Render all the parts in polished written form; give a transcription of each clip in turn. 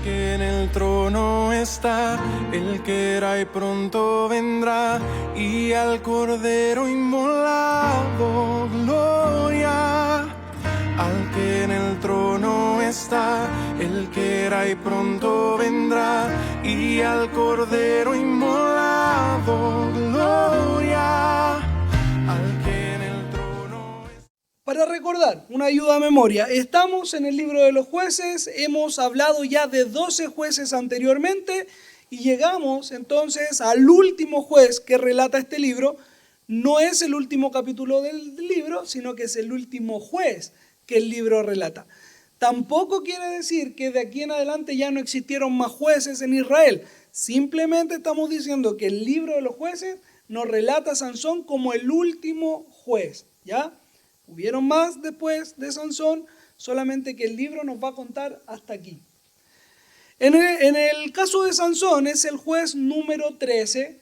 que en el trono está, el que era y pronto vendrá, y al Cordero inmolado, gloria. Al que en el trono está, el que era y pronto vendrá, y al Cordero inmolado, gloria. Al que en el trono está. Para recordar, una ayuda a memoria, estamos en el libro de los jueces, hemos hablado ya de 12 jueces anteriormente y llegamos entonces al último juez que relata este libro. No es el último capítulo del libro, sino que es el último juez que el libro relata. Tampoco quiere decir que de aquí en adelante ya no existieron más jueces en Israel. Simplemente estamos diciendo que el libro de los jueces nos relata a Sansón como el último juez, ¿ya? Hubieron más después de Sansón, solamente que el libro nos va a contar hasta aquí. En el caso de Sansón es el juez número 13,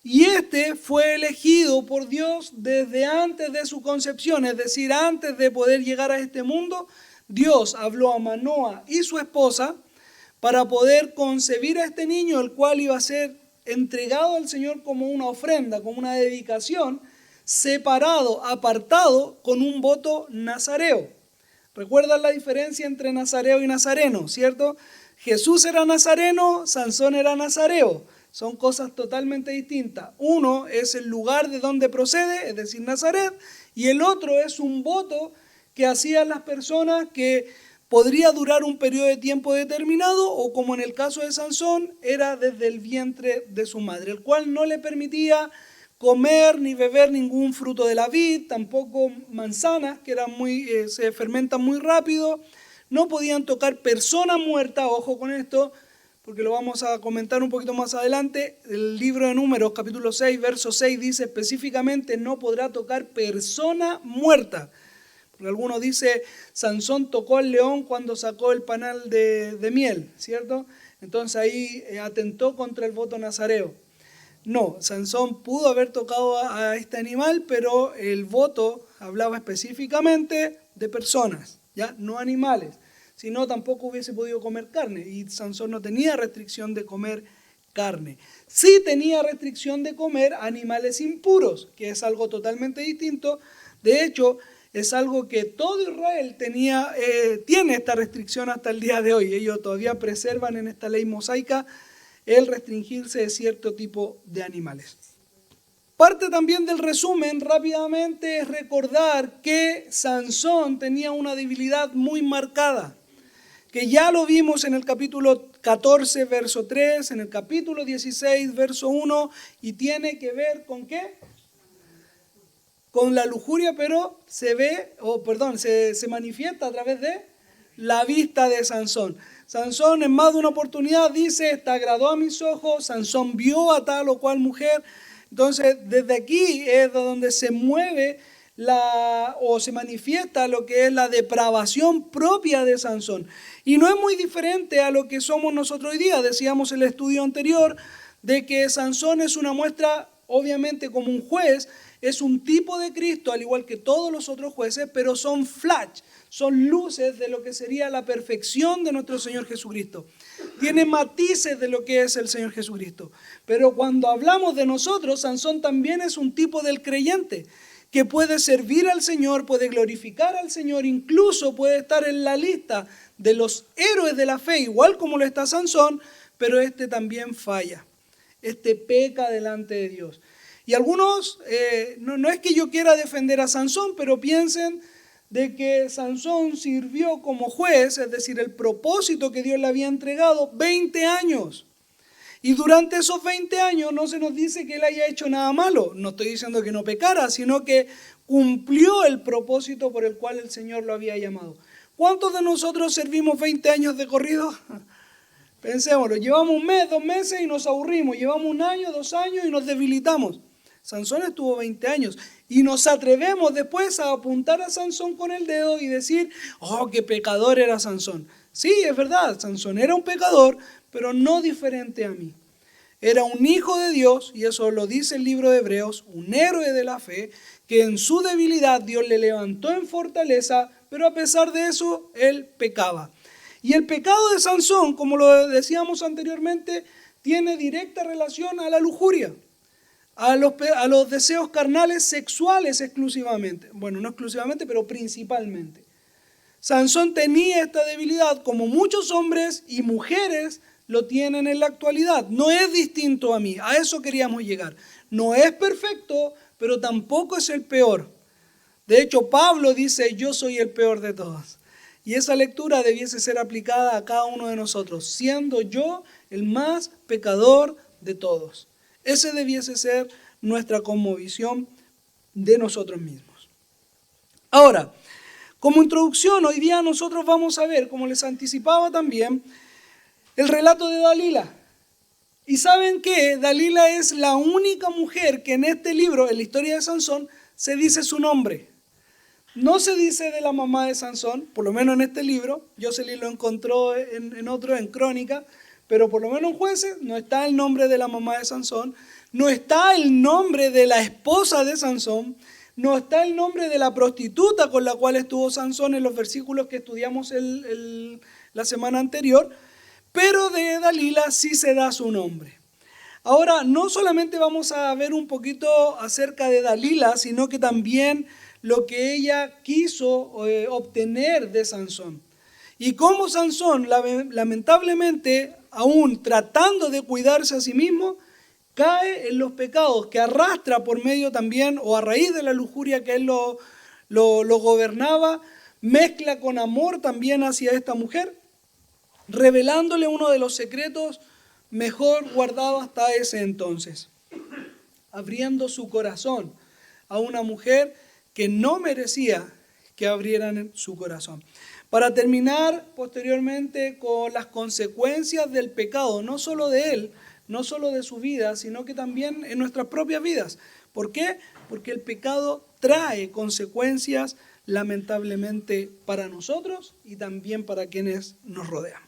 y este fue elegido por Dios desde antes de su concepción, es decir, antes de poder llegar a este mundo. Dios habló a Manoa y su esposa para poder concebir a este niño, el cual iba a ser entregado al Señor como una ofrenda, como una dedicación, separado, apartado, con un voto nazareo. ¿Recuerdan la diferencia entre nazareo y nazareno, cierto? Jesús era nazareno, Sansón era nazareo. Son cosas totalmente distintas. Uno es el lugar de donde procede, es decir, Nazaret, y el otro es un voto que hacían las personas que podría durar un periodo de tiempo determinado, o como en el caso de Sansón, era desde el vientre de su madre, el cual no le permitía comer ni beber ningún fruto de la vid, tampoco manzanas, que eran se fermentan muy rápido. No podían tocar persona muerta, ojo con esto, porque lo vamos a comentar un poquito más adelante. El libro de Números, capítulo 6, verso 6, dice específicamente: no podrá tocar persona muerta. Porque algunos dice, Sansón tocó al león cuando sacó el panal de miel, ¿cierto? Entonces ahí atentó contra el voto nazareo. No, Sansón pudo haber tocado a este animal, pero el voto hablaba específicamente de personas, ¿ya? No animales. Si no, tampoco hubiese podido comer carne, y Sansón no tenía restricción de comer carne. Sí tenía restricción de comer animales impuros, que es algo totalmente distinto. De hecho, es algo que todo Israel tiene esta restricción hasta el día de hoy. Ellos todavía preservan en esta ley mosaica el restringirse de cierto tipo de animales. Parte también del resumen rápidamente es recordar que Sansón tenía una debilidad muy marcada, que ya lo vimos en el capítulo 14, verso 3, en el capítulo 16, verso 1, y tiene que ver ¿con qué? Con la lujuria, pero se manifiesta a través de la vista de Sansón. Sansón en más de una oportunidad dice, "Esta agradó a mis ojos", Sansón vio a tal o cual mujer. Entonces, desde aquí es donde se mueve o se manifiesta lo que es la depravación propia de Sansón. Y no es muy diferente a lo que somos nosotros hoy día. Decíamos en el estudio anterior de que Sansón es una muestra, obviamente como un juez, es un tipo de Cristo, al igual que todos los otros jueces, pero son flash, son luces de lo que sería la perfección de nuestro Señor Jesucristo. Tiene matices de lo que es el Señor Jesucristo. Pero cuando hablamos de nosotros, Sansón también es un tipo del creyente, que puede servir al Señor, puede glorificar al Señor, incluso puede estar en la lista de los héroes de la fe, igual como lo está Sansón, pero este también falla. Este peca delante de Dios. Y algunos, no es que yo quiera defender a Sansón, pero piensen de que Sansón sirvió como juez, es decir, el propósito que Dios le había entregado, 20 años. Y durante esos 20 años no se nos dice que él haya hecho nada malo. No estoy diciendo que no pecara, sino que cumplió el propósito por el cual el Señor lo había llamado. ¿Cuántos de nosotros servimos 20 años de corrido? Pensémoslo, llevamos un mes, 2 meses y nos aburrimos. Llevamos 1 año, 2 años y nos debilitamos. Sansón estuvo 20 años y nos atrevemos después a apuntar a Sansón con el dedo y decir, oh, qué pecador era Sansón. Sí, es verdad, Sansón era un pecador, pero no diferente a mí. Era un hijo de Dios, y eso lo dice el libro de Hebreos, un héroe de la fe, que en su debilidad Dios le levantó en fortaleza, pero a pesar de eso, él pecaba. Y el pecado de Sansón, como lo decíamos anteriormente, tiene directa relación a la lujuria, a los deseos carnales sexuales exclusivamente. Bueno, no exclusivamente, pero principalmente. Sansón tenía esta debilidad como muchos hombres y mujeres lo tienen en la actualidad. No es distinto a mí, a eso queríamos llegar. No es perfecto, pero tampoco es el peor. De hecho, Pablo dice, yo soy el peor de todos. Y esa lectura debiese ser aplicada a cada uno de nosotros, siendo yo el más pecador de todos. Ese debiese ser nuestra cosmovisión de nosotros mismos. Ahora, como introducción, hoy día nosotros vamos a ver, como les anticipaba también, el relato de Dalila. Y saben que Dalila es la única mujer que en este libro, en la historia de Sansón, se dice su nombre. No se dice de la mamá de Sansón, por lo menos en este libro. Jocelyn lo encontró en otro, en Crónica, pero por lo menos en Jueces no está el nombre de la mamá de Sansón, no está el nombre de la esposa de Sansón, no está el nombre de la prostituta con la cual estuvo Sansón en los versículos que estudiamos la semana anterior, pero de Dalila sí se da su nombre. Ahora, no solamente vamos a ver un poquito acerca de Dalila, sino que también lo que ella quiso obtener de Sansón. Y cómo Sansón, lamentablemente, aún tratando de cuidarse a sí mismo, cae en los pecados que arrastra por medio también, o a raíz de la lujuria que él lo gobernaba, mezcla con amor también hacia esta mujer, revelándole uno de los secretos mejor guardados hasta ese entonces, abriendo su corazón a una mujer que no merecía que abrieran su corazón. Para terminar posteriormente con las consecuencias del pecado, no solo de él, no solo de su vida, sino que también en nuestras propias vidas. ¿Por qué? Porque el pecado trae consecuencias lamentablemente para nosotros y también para quienes nos rodean.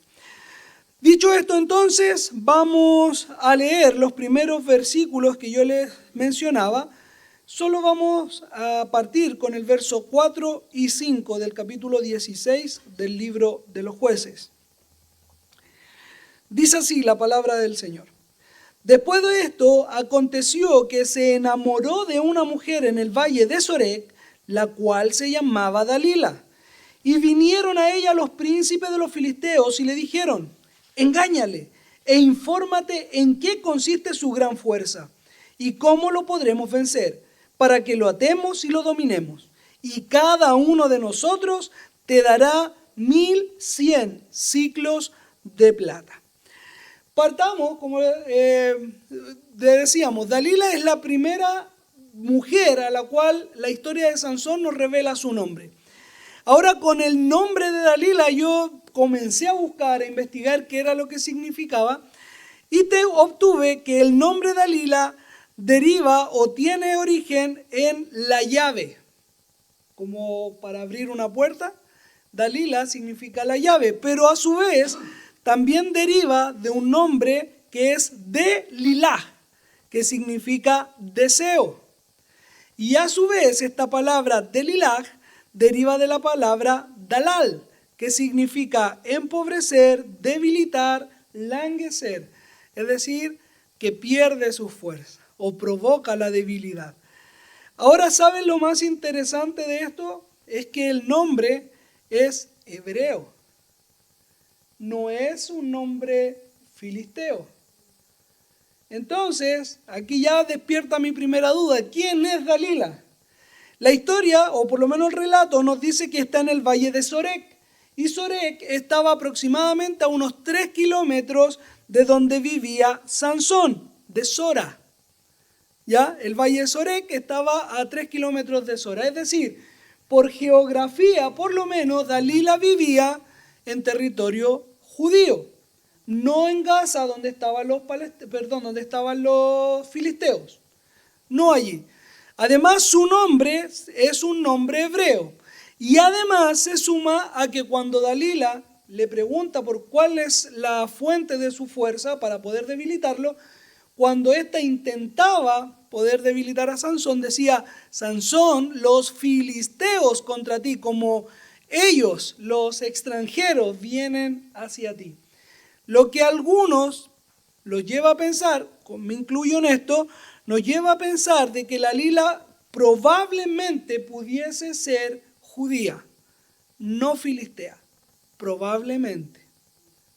Dicho esto, entonces, vamos a leer los primeros versículos que yo les mencionaba. Solo vamos a partir con el verso 4 y 5 del capítulo 16 del libro de los Jueces. Dice así la palabra del Señor. Después de esto, aconteció que se enamoró de una mujer en el valle de Sorek, la cual se llamaba Dalila. Y vinieron a ella los príncipes de los filisteos y le dijeron, engáñale e infórmate en qué consiste su gran fuerza y cómo lo podremos vencer, para que lo atemos y lo dominemos. Y cada uno de nosotros te dará 1,100 siclos de plata. Partamos, como decíamos, Dalila es la primera mujer a la cual la historia de Sansón nos revela su nombre. Ahora, con el nombre de Dalila yo comencé a buscar, a investigar qué era lo que significaba y obtuve que el nombre Dalila deriva o tiene origen en la llave. Como para abrir una puerta, Dalila significa la llave, pero a su vez también deriva de un nombre que es Delilah, que significa deseo. Y a su vez esta palabra Delilah deriva de la palabra Dalal, que significa empobrecer, debilitar, languecer, es decir, que pierde su fuerza o provoca la debilidad. Ahora, ¿saben lo más interesante de esto? Es que el nombre es hebreo, no es un nombre filisteo. Entonces, aquí ya despierta mi primera duda, ¿quién es Dalila? La historia, o por lo menos el relato, nos dice que está en el valle de Sorek. Y Sorek estaba aproximadamente a unos 3 kilómetros de donde vivía Sansón, de Sora. ¿Ya? El valle de Sorek estaba a 3 kilómetros de Sora. Es decir, por geografía, por lo menos, Dalila vivía en territorio judío. No en Gaza, donde estaban los filisteos. No allí. Además, su nombre es un nombre hebreo. Y además se suma a que cuando Dalila le pregunta por cuál es la fuente de su fuerza para poder debilitarlo, cuando ésta intentaba poder debilitar a Sansón, decía, Sansón, los filisteos contra ti, como ellos, los extranjeros, vienen hacia ti. Lo que a algunos los lleva a pensar, me incluyo en esto, nos lleva a pensar de que Dalila probablemente pudiese ser judía, no filistea, probablemente,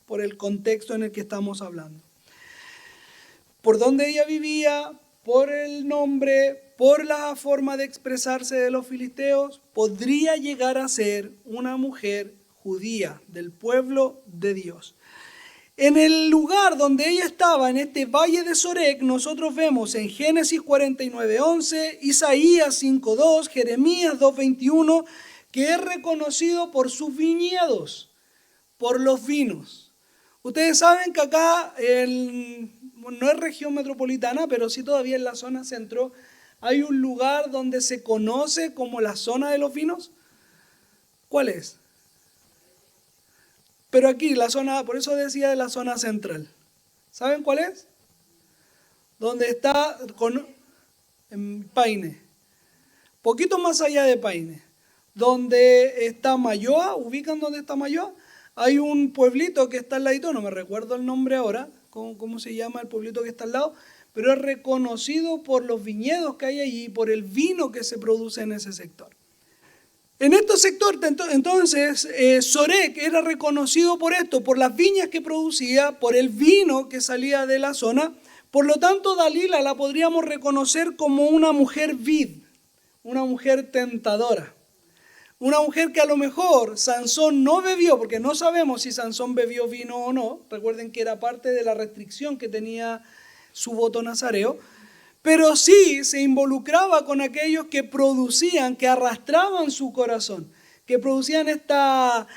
por el contexto en el que estamos hablando. Por donde ella vivía, por el nombre, por la forma de expresarse de los filisteos, podría llegar a ser una mujer judía del pueblo de Dios. En el lugar donde ella estaba, en este valle de Sorek, nosotros vemos en Génesis 49:11, Isaías 5:2, Jeremías 2:21, que es reconocido por sus viñedos, por los vinos. Ustedes saben que acá, no es región metropolitana, pero sí todavía en la zona centro, hay un lugar donde se conoce como la zona de los vinos. ¿Cuál es? Pero aquí, la zona, por eso decía de la zona central. ¿Saben cuál es? Donde está en Paine. Poquito más allá de Paine. Donde está Mayoa, ¿ubican dónde está Mayoa? Hay un pueblito que está al ladito, no me recuerdo el nombre ahora, cómo se llama el pueblito que está al lado, pero es reconocido por los viñedos que hay allí y por el vino que se produce en ese sector. En este sector, entonces, Sorek era reconocido por esto, por las viñas que producía, por el vino que salía de la zona. Por lo tanto, Dalila la podríamos reconocer como una mujer vid, una mujer tentadora. Una mujer que a lo mejor Sansón no bebió, porque no sabemos si Sansón bebió vino o no. Recuerden que era parte de la restricción que tenía su voto nazareo. Pero sí se involucraba con aquellos que producían, que arrastraban su corazón, que producían esta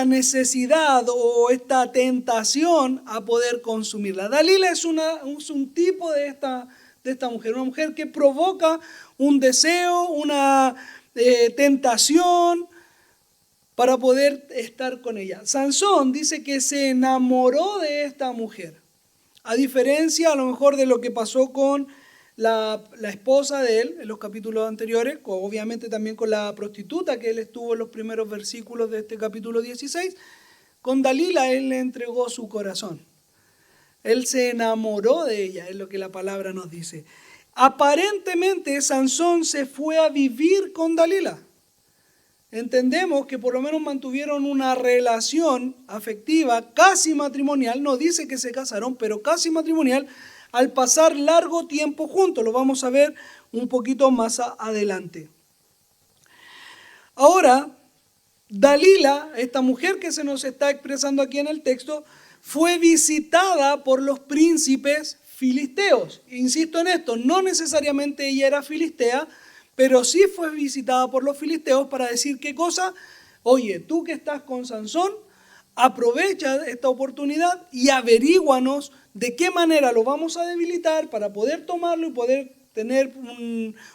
necesidad o esta tentación a poder consumirla. Dalila es un tipo de esta mujer, una mujer que provoca un deseo, una tentación para poder estar con ella. Sansón dice que se enamoró de esta mujer, a diferencia a lo mejor de lo que pasó con la esposa de él en los capítulos anteriores, obviamente también con la prostituta que él estuvo en los primeros versículos de este capítulo 16. Con Dalila él le entregó su corazón. Él se enamoró de ella, es lo que la palabra nos dice. Aparentemente Sansón se fue a vivir con Dalila. Entendemos que por lo menos mantuvieron una relación afectiva casi matrimonial, no dice que se casaron, pero casi matrimonial, al pasar largo tiempo juntos. Lo vamos a ver un poquito más adelante. Ahora, Dalila, esta mujer que se nos está expresando aquí en el texto, fue visitada por los príncipes filisteos. Insisto en esto, no necesariamente ella era filistea, pero sí fue visitada por los filisteos para decir qué cosa. Oye, tú que estás con Sansón, aprovecha esta oportunidad y averíguanos de qué manera lo vamos a debilitar para poder tomarlo y poder tener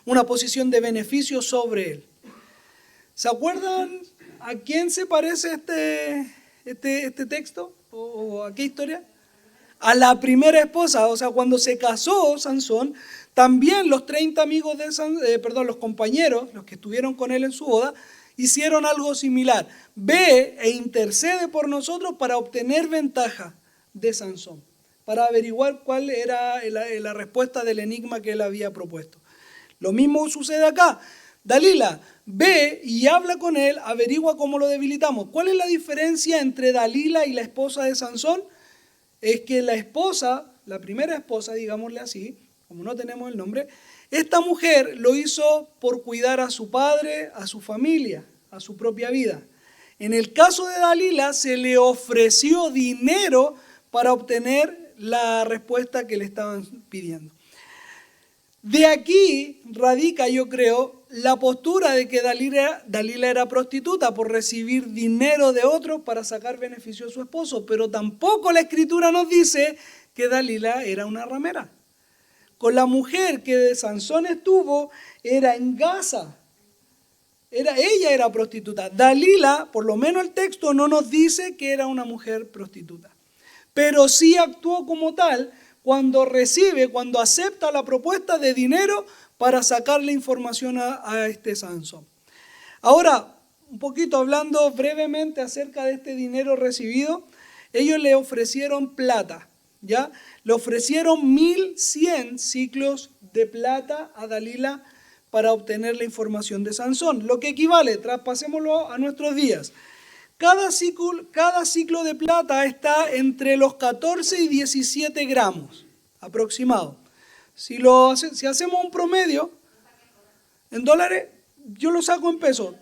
una posición de beneficio sobre él. ¿Se acuerdan a quién se parece este texto? ¿O a qué historia? A la primera esposa. O sea, cuando se casó Sansón, también los 30 amigos los compañeros, los que estuvieron con él en su boda, hicieron algo similar. Ve e intercede por nosotros para obtener ventaja de Sansón, para averiguar cuál era la respuesta del enigma que él había propuesto. Lo mismo sucede acá. Dalila ve y habla con él, averigua cómo lo debilitamos. ¿Cuál es la diferencia entre Dalila y la esposa de Sansón? Es que la esposa, la primera esposa, digámosle así, como no tenemos el nombre, esta mujer lo hizo por cuidar a su padre, a su familia, a su propia vida. En el caso de Dalila se le ofreció dinero para obtener la respuesta que le estaban pidiendo. De aquí radica, yo creo, la postura de que Dalila era prostituta por recibir dinero de otros para sacar beneficio a su esposo, pero tampoco la Escritura nos dice que Dalila era una ramera. Con la mujer que Sansón estuvo era en Gaza. Ella era prostituta. Dalila, por lo menos el texto no nos dice que era una mujer prostituta. Pero sí actuó como tal cuando acepta la propuesta de dinero para sacarle información a este Sansón. Ahora, un poquito hablando brevemente acerca de este dinero recibido. Ellos le ofrecieron plata, ¿ya? Le ofrecieron 1100 ciclos de plata a Dalila para obtener la información de Sansón, lo que equivale, traspasémoslo a nuestros días. Cada ciclo de plata está entre los 14 y 17 gramos aproximado. Si hacemos un promedio en dólares, yo lo saco en pesos.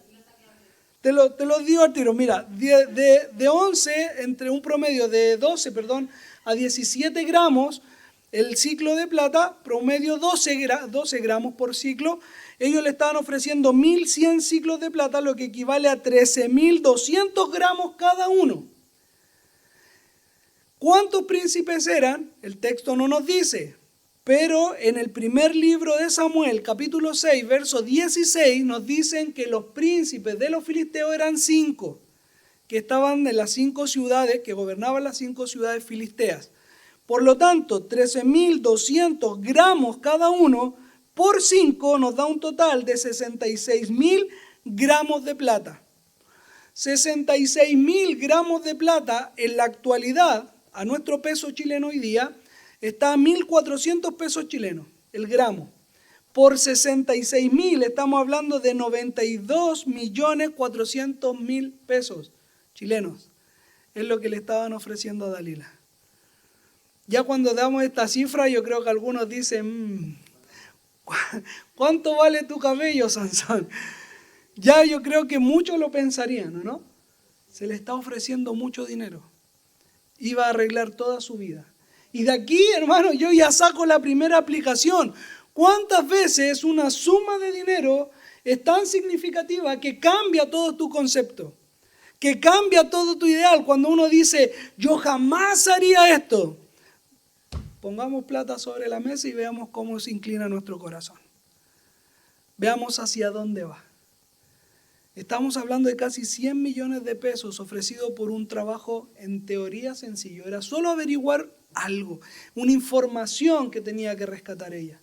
Te lo digo al tiro. Mira, de 11, entre un promedio de 12, a 17 gramos, el ciclo de plata, promedio 12 gramos por ciclo. Ellos le estaban ofreciendo 1100 ciclos de plata, lo que equivale a 13.200 gramos cada uno. ¿Cuántos príncipes eran? El texto no nos dice. Pero en el primer libro de Samuel, capítulo 6, verso 16, nos dicen que los príncipes de los filisteos eran 5, que estaban en las 5 ciudades, que gobernaban las 5 ciudades filisteas. Por lo tanto, 13.200 gramos cada uno por 5 nos da un total de 66.000 gramos de plata. 66.000 gramos de plata en la actualidad, a nuestro peso chileno hoy día, está a 1.400 pesos chilenos el gramo. Por 66.000 estamos hablando de 92.400.000 pesos chilenos. Es lo que le estaban ofreciendo a Dalila. Ya cuando damos esta cifra, yo creo que algunos dicen, ¿cuánto vale tu cabello, Sansón? Ya yo creo que muchos lo pensarían, ¿no? Se le está ofreciendo mucho dinero. Iba a arreglar toda su vida. Y de aquí, hermano, yo ya saco la primera aplicación. ¿Cuántas veces una suma de dinero es tan significativa que cambia todo tu concepto? Que cambia todo tu ideal. Cuando uno dice, yo jamás haría esto. Pongamos plata sobre la mesa y veamos cómo se inclina nuestro corazón. Veamos hacia dónde va. Estamos hablando de casi 100 millones de pesos ofrecido por un trabajo en teoría sencillo. Era solo averiguar algo, una información que tenía que rescatar ella.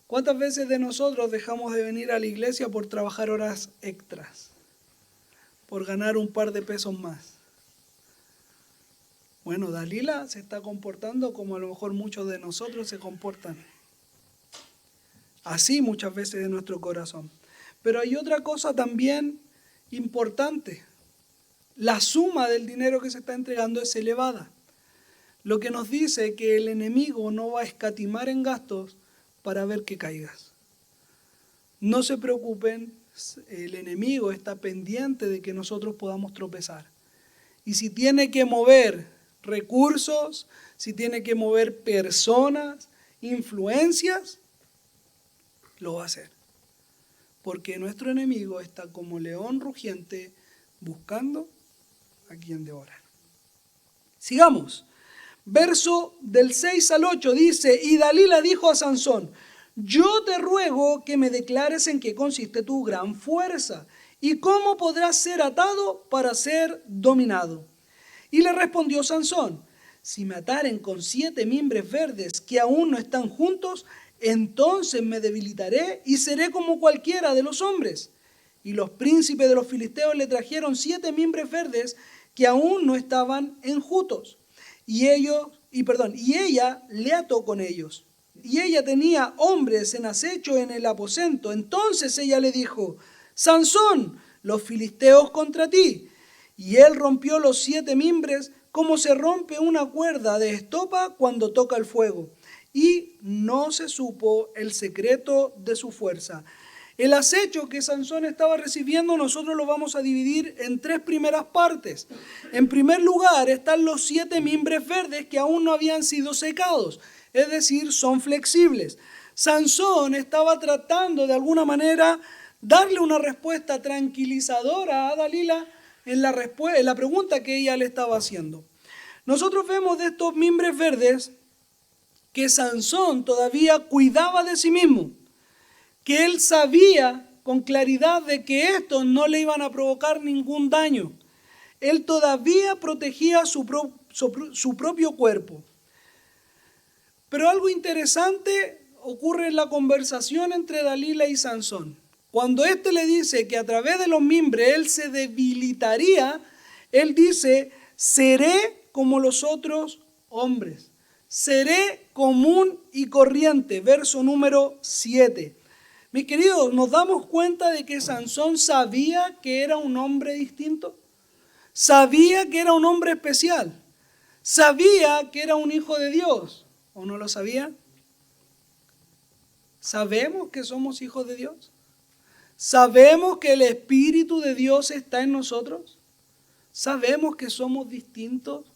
¿Cuántas veces de nosotros dejamos de venir a la iglesia por trabajar horas extras? Por ganar un par de pesos más. Bueno, Dalila se está comportando como a lo mejor muchos de nosotros se comportan. Así muchas veces de nuestro corazón. Pero hay otra cosa también importante. La suma del dinero que se está entregando es elevada. Lo que nos dice que el enemigo no va a escatimar en gastos para ver que caigas. No se preocupen, el enemigo está pendiente de que nosotros podamos tropezar. Y si tiene que mover recursos, si tiene que mover personas, influencias, lo va a hacer. Porque nuestro enemigo está como león rugiente buscando a quien devorar. Sigamos. Verso del 6 al 8 dice, y Dalila dijo a Sansón, yo te ruego que me declares en qué consiste tu gran fuerza y cómo podrás ser atado para ser dominado. Y le respondió Sansón, si me ataren con 7 mimbres verdes que aún no están juntos, entonces me debilitaré y seré como cualquiera de los hombres. Y los príncipes de los filisteos le trajeron 7 mimbres verdes que aún no estaban enjutos. Y ella le ató con ellos. Y ella tenía hombres en acecho en el aposento. Entonces ella le dijo, Sansón, los filisteos contra ti. Y él rompió los 7 mimbres como se rompe una cuerda de estopa cuando toca el fuego. Y no se supo el secreto de su fuerza. El acecho que Sansón estaba recibiendo nosotros lo vamos a dividir en 3 primeras partes. En primer lugar están los 7 mimbres verdes que aún no habían sido secados, es decir, son flexibles. Sansón estaba tratando de alguna manera darle una respuesta tranquilizadora a Dalila en la pregunta que ella le estaba haciendo. Nosotros vemos de estos mimbres verdes que Sansón todavía cuidaba de sí mismo, que él sabía con claridad de que estos no le iban a provocar ningún daño. Él todavía protegía su propio cuerpo. Pero algo interesante ocurre en la conversación entre Dalila y Sansón. cuando éste le dice que a través de los mimbres él se debilitaría, él dice, seré como los otros hombres. Seré común y corriente. Verso número 7. Mis queridos, ¿nos damos cuenta de que Sansón sabía que era un hombre distinto? Sabía que era un hombre especial. Sabía que era un hijo de Dios. ¿O no lo sabía? ¿Sabemos que somos hijos de Dios? ¿Sabemos que el Espíritu de Dios está en nosotros? ¿Sabemos que somos distintos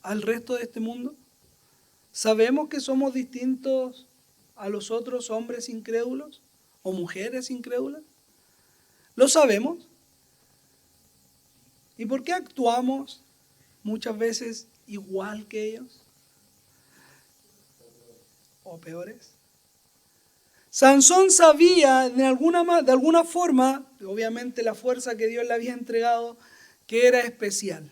al resto de este mundo? ¿Sabemos que somos distintos a los otros hombres incrédulos o mujeres incrédulas? ¿Lo sabemos? ¿Y por qué actuamos muchas veces igual que ellos? ¿O peores? Sansón sabía de alguna forma, obviamente la fuerza que Dios le había entregado, que era especial.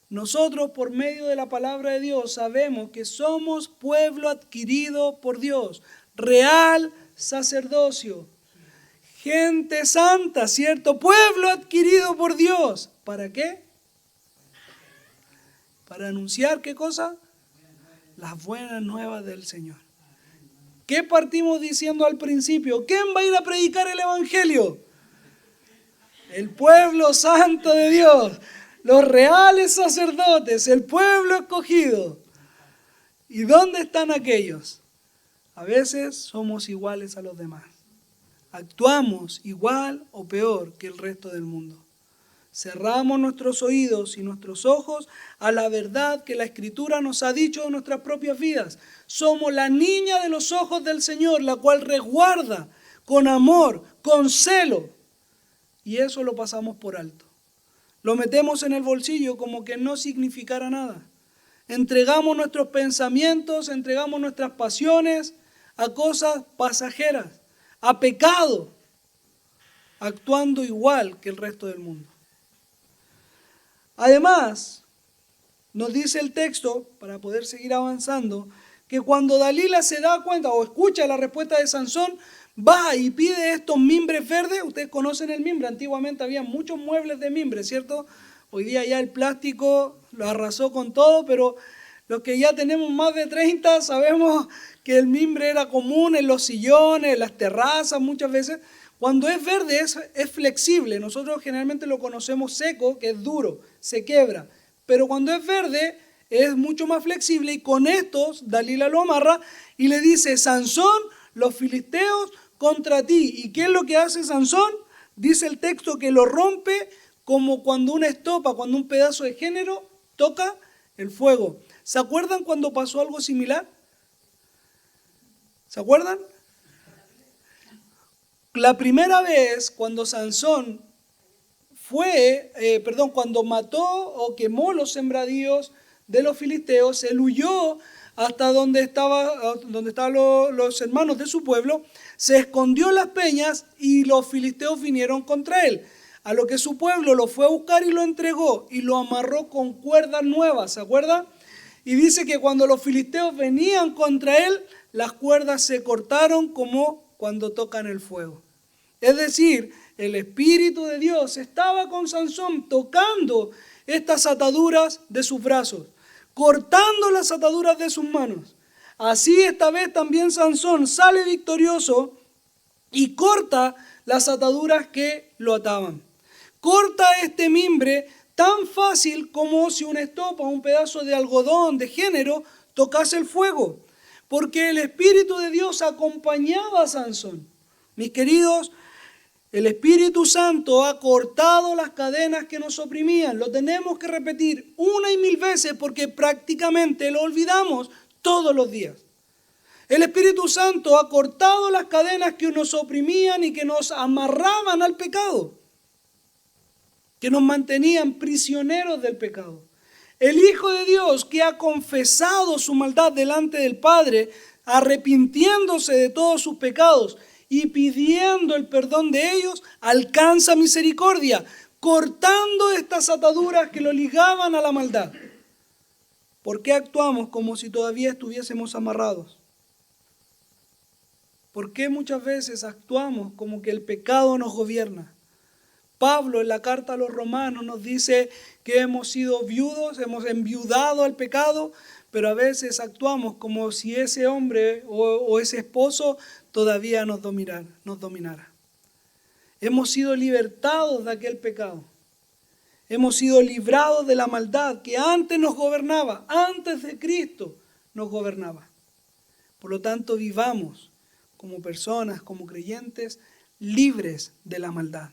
Nosotros, por medio de la palabra de Dios, sabemos que somos pueblo adquirido por Dios, real sacerdocio, gente santa, ¿cierto? Pueblo adquirido por Dios. ¿Para qué? Para anunciar, ¿qué cosa? Las buenas nuevas del Señor. ¿Qué partimos diciendo al principio? ¿Quién va a ir a predicar el Evangelio? El pueblo santo de Dios. Los reales sacerdotes, el pueblo escogido. ¿Y dónde están aquellos? A veces somos iguales a los demás. Actuamos igual o peor que el resto del mundo. Cerramos nuestros oídos y nuestros ojos a la verdad que la Escritura nos ha dicho de nuestras propias vidas. Somos la niña de los ojos del Señor, la cual resguarda con amor, con celo. Y eso lo pasamos por alto. Lo metemos en el bolsillo como que no significara nada. Entregamos nuestros pensamientos, entregamos nuestras pasiones a cosas pasajeras, a pecado, actuando igual que el resto del mundo. Además, nos dice el texto, para poder seguir avanzando, que cuando Dalila se da cuenta o escucha la respuesta de Sansón, va y pide estos mimbres verdes. Ustedes conocen el mimbre, antiguamente había muchos muebles de mimbre, ¿cierto? Hoy día ya el plástico lo arrasó con todo, pero los que ya tenemos más de 30 sabemos que el mimbre era común en los sillones, en las terrazas muchas veces. Cuando es verde es flexible, nosotros generalmente lo conocemos seco, que es duro, se quebra. Pero cuando es verde es mucho más flexible y con estos Dalila lo amarra y le dice, Sansón, los filisteos contra ti. ¿Y qué es lo que hace Sansón? Dice el texto que lo rompe como cuando una estopa, cuando un pedazo de género toca el fuego. ¿Se acuerdan cuando pasó algo similar? ¿Se acuerdan? La primera vez cuando Sansón cuando mató o quemó los sembradíos de los filisteos, él huyó hasta donde estaban los hermanos de su pueblo, se escondió en las peñas y los filisteos vinieron contra él. A lo que su pueblo lo fue a buscar y lo entregó y lo amarró con cuerdas nuevas, ¿se acuerdan? Y dice que cuando los filisteos venían contra él, las cuerdas se cortaron como cuando tocan el fuego. Es decir, el Espíritu de Dios estaba con Sansón tocando estas ataduras de sus brazos, cortando las ataduras de sus manos. Así esta vez también Sansón sale victorioso y corta las ataduras que lo ataban. Corta este mimbre tan fácil como si una estopa, un pedazo de algodón de género tocase el fuego, porque el Espíritu de Dios acompañaba a Sansón. Mis queridos, el Espíritu Santo ha cortado las cadenas que nos oprimían. Lo tenemos que repetir una y mil veces porque prácticamente lo olvidamos todos los días. El Espíritu Santo ha cortado las cadenas que nos oprimían y que nos amarraban al pecado, que nos mantenían prisioneros del pecado. El Hijo de Dios que ha confesado su maldad delante del Padre, arrepintiéndose de todos sus pecados y pidiendo el perdón de ellos, alcanza misericordia, cortando estas ataduras que lo ligaban a la maldad. ¿Por qué actuamos como si todavía estuviésemos amarrados? ¿Por qué muchas veces actuamos como que el pecado nos gobierna? Pablo en la carta a los Romanos nos dice que hemos sido viudos, hemos enviudado al pecado, pero a veces actuamos como si ese hombre o ese esposo todavía nos dominara. Hemos sido libertados de aquel pecado. Hemos sido librados de la maldad que antes nos gobernaba, antes de Cristo nos gobernaba. Por lo tanto, vivamos como personas, como creyentes, libres de la maldad.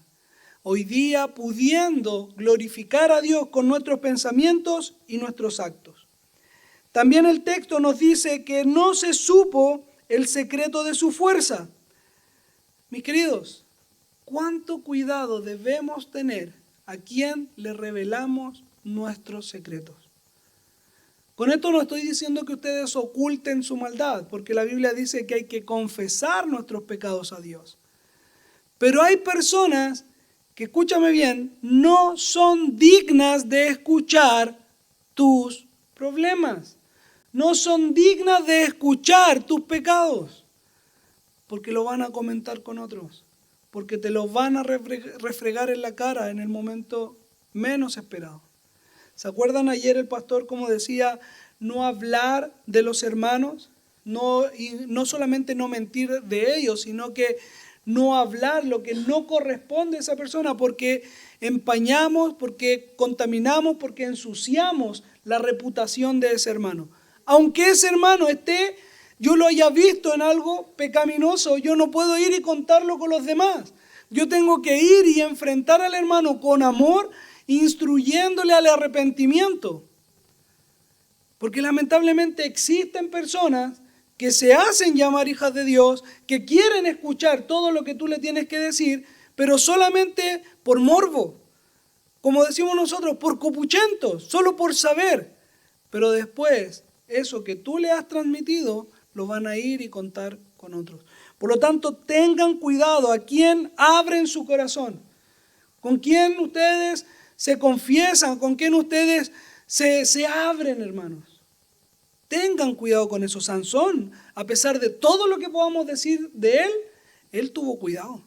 Hoy día pudiendo glorificar a Dios con nuestros pensamientos y nuestros actos. También el texto nos dice que no se supo el secreto de su fuerza. Mis queridos, ¿cuánto cuidado debemos tener a quien le revelamos nuestros secretos? Con esto no estoy diciendo que ustedes oculten su maldad, porque la Biblia dice que hay que confesar nuestros pecados a Dios. Pero hay personas que, escúchame bien, no son dignas de escuchar tus problemas. No son dignas de escuchar tus pecados, porque lo van a comentar con otros, porque te los van a refregar en la cara en el momento menos esperado. ¿Se acuerdan ayer el pastor como decía, no hablar de los hermanos? Y no solamente no mentir de ellos, sino que no hablar lo que no corresponde a esa persona, porque empañamos, porque contaminamos, porque ensuciamos la reputación de ese hermano. Aunque ese hermano yo lo haya visto en algo pecaminoso, yo no puedo ir y contarlo con los demás. Yo tengo que ir y enfrentar al hermano con amor, instruyéndole al arrepentimiento. Porque lamentablemente existen personas que se hacen llamar hijas de Dios, que quieren escuchar todo lo que tú le tienes que decir, pero solamente por morbo, como decimos nosotros, por copuchentos, solo por saber. Pero después, eso que tú le has transmitido, lo van a ir y contar con otros. Por lo tanto, tengan cuidado a quién abren su corazón, con quién ustedes se confiesan, con quién ustedes se abren, hermanos. Tengan cuidado con eso. Sansón, a pesar de todo lo que podamos decir de él tuvo cuidado.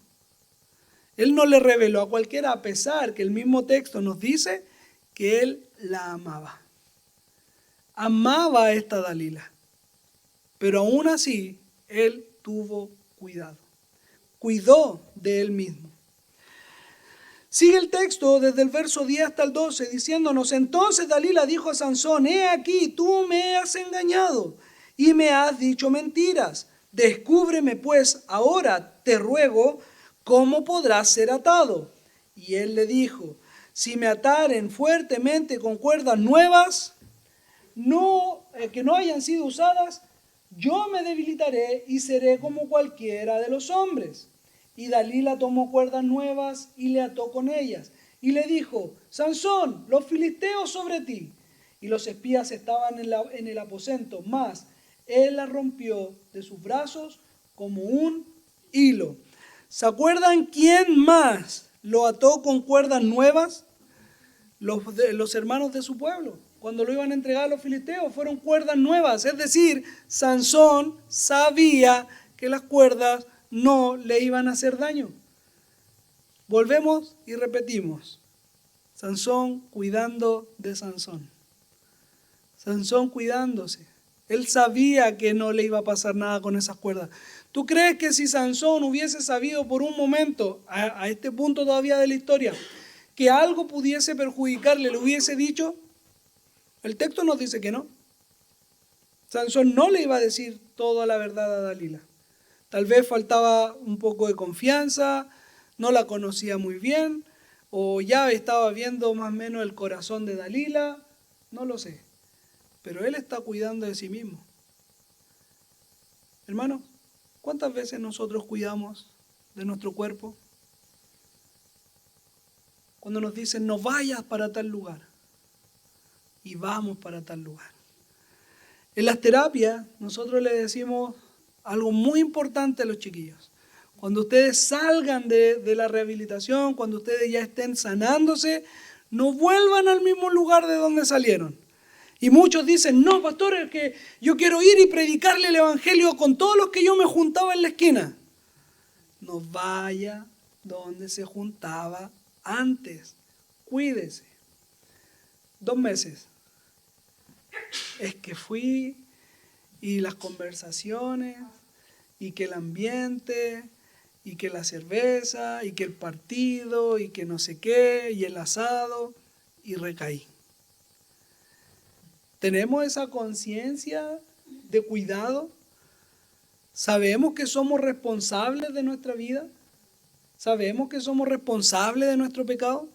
Él no le reveló a cualquiera, a pesar que el mismo texto nos dice que él la amaba. Amaba a esta Dalila. Pero aún así, él tuvo cuidado. Cuidó de él mismo. Sigue el texto desde el verso 10 hasta el 12 diciéndonos, entonces Dalila dijo a Sansón, he aquí, tú me has engañado y me has dicho mentiras. Descúbreme pues ahora, te ruego, cómo podrás ser atado. Y él le dijo, si me ataren fuertemente con cuerdas nuevas, que no hayan sido usadas, yo me debilitaré y seré como cualquiera de los hombres. Y Dalila tomó cuerdas nuevas y le ató con ellas. Y le dijo, Sansón, los filisteos sobre ti. Y los espías estaban en el aposento, mas él la rompió de sus brazos como un hilo. ¿Se acuerdan quién más lo ató con cuerdas nuevas? Los hermanos de su pueblo. Cuando lo iban a entregar a los filisteos, fueron cuerdas nuevas. Es decir, Sansón sabía que las cuerdas no le iban a hacer daño. Volvemos y repetimos. Sansón cuidando de Sansón. Sansón cuidándose. Él sabía que no le iba a pasar nada con esas cuerdas. ¿Tú crees que si Sansón hubiese sabido por un momento, a este punto todavía de la historia, que algo pudiese perjudicarle, le hubiese dicho? El texto nos dice que no. Sansón no le iba a decir toda la verdad a Dalila. Tal vez faltaba un poco de confianza, no la conocía muy bien, o ya estaba viendo más o menos el corazón de Dalila, no lo sé. Pero él está cuidando de sí mismo. Hermanos, ¿cuántas veces nosotros cuidamos de nuestro cuerpo? Cuando nos dicen, no vayas para tal lugar, y vamos para tal lugar. En las terapias, nosotros le decimos algo muy importante a los chiquillos. Cuando ustedes salgan de la rehabilitación, cuando ustedes ya estén sanándose, no vuelvan al mismo lugar de donde salieron. Y muchos dicen, no, pastor, es que yo quiero ir y predicarle el evangelio con todos los que yo me juntaba en la esquina. No vaya donde se juntaba antes. Cuídese. 2 meses. Es que fui y las conversaciones y que el ambiente y que la cerveza y que el partido y que no sé qué y el asado y recaí. ¿Tenemos esa conciencia de cuidado? ¿Sabemos que somos responsables de nuestra vida? ¿Sabemos que somos responsables de nuestro pecado?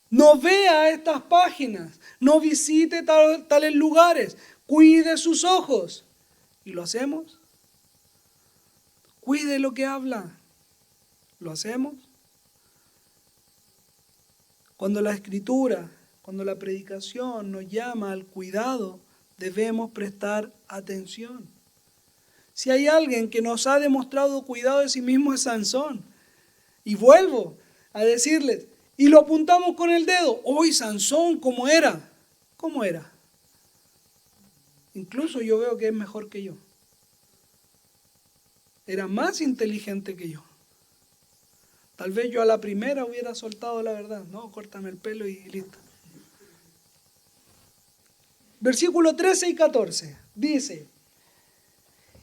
No vea estas páginas, no visite tales lugares, cuide sus ojos. ¿Y lo hacemos? Cuide lo que habla. ¿Lo hacemos? Cuando la Escritura, cuando la predicación nos llama al cuidado, debemos prestar atención. Si hay alguien que nos ha demostrado cuidado de sí mismo es Sansón. Y vuelvo a decirles, y lo apuntamos con el dedo, hoy Sansón, ¿cómo era? ¿Cómo era? Incluso yo veo que es mejor que yo. Era más inteligente que yo. Tal vez yo a la primera hubiera soltado la verdad. No, córtame el pelo y listo. Versículo 13 y 14 dice,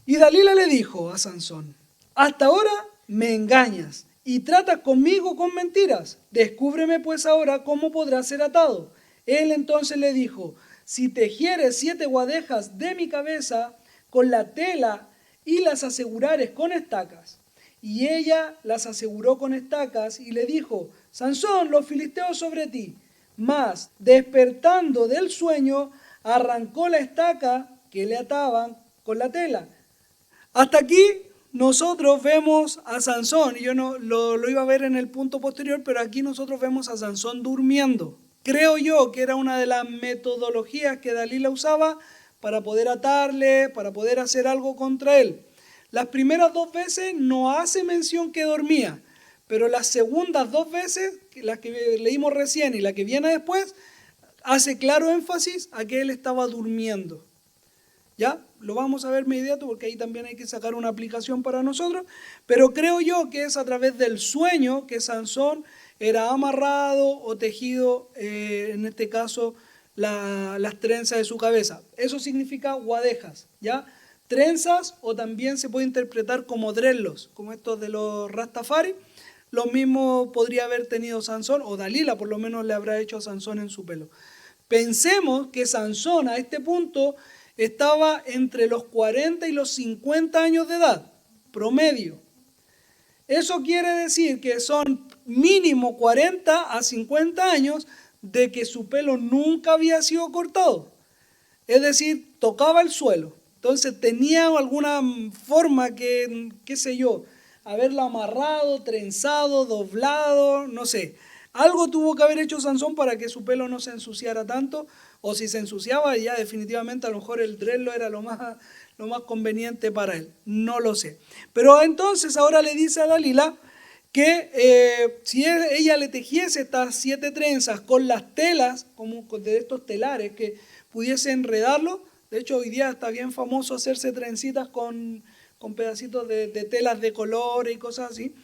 y Dalila le dijo a Sansón, hasta ahora me engañas y tratas conmigo con mentiras. Descúbreme pues ahora cómo podrás ser atado. Él entonces le dijo, si tejieres 7 guadejas de mi cabeza con la tela y las asegurares con estacas. Y ella las aseguró con estacas y le dijo, Sansón, los filisteos sobre ti. Mas, despertando del sueño, arrancó la estaca que le ataban con la tela. Hasta aquí nosotros vemos a Sansón, y yo no lo iba a ver en el punto posterior, pero aquí nosotros vemos a Sansón durmiendo. Creo yo que era una de las metodologías que Dalila usaba para poder atarle, para poder hacer algo contra él. Las primeras 2 veces no hace mención que dormía, pero las segundas 2 veces, las que leímos recién y la que viene después, hace claro énfasis a que él estaba durmiendo. ¿Ya? Lo vamos a ver inmediato porque ahí también hay que sacar una aplicación para nosotros, pero creo yo que es a través del sueño que Sansón era amarrado o tejido, en este caso, las trenzas de su cabeza. Eso significa guadejas, ¿ya? Trenzas, o también se puede interpretar como dreadlocks, como estos de los Rastafari. Lo mismo podría haber tenido Sansón, o Dalila por lo menos le habrá hecho a Sansón en su pelo. Pensemos que Sansón a este punto estaba entre los 40 y los 50 años de edad, promedio. Eso quiere decir que son mínimo 40 a 50 años de que su pelo nunca había sido cortado. Es decir, tocaba el suelo. Entonces tenía alguna forma que, qué sé yo, haberlo amarrado, trenzado, doblado, no sé. Algo tuvo que haber hecho Sansón para que su pelo no se ensuciara tanto, o si se ensuciaba ya definitivamente a lo mejor el dreadlock era lo más conveniente para él. No lo sé. Pero entonces ahora le dice a Dalila que si ella le tejiese estas 7 trenzas con las telas, como de estos telares que pudiese enredarlo. De hecho, hoy día está bien famoso hacerse trencitas con pedacitos de telas de colores y cosas así.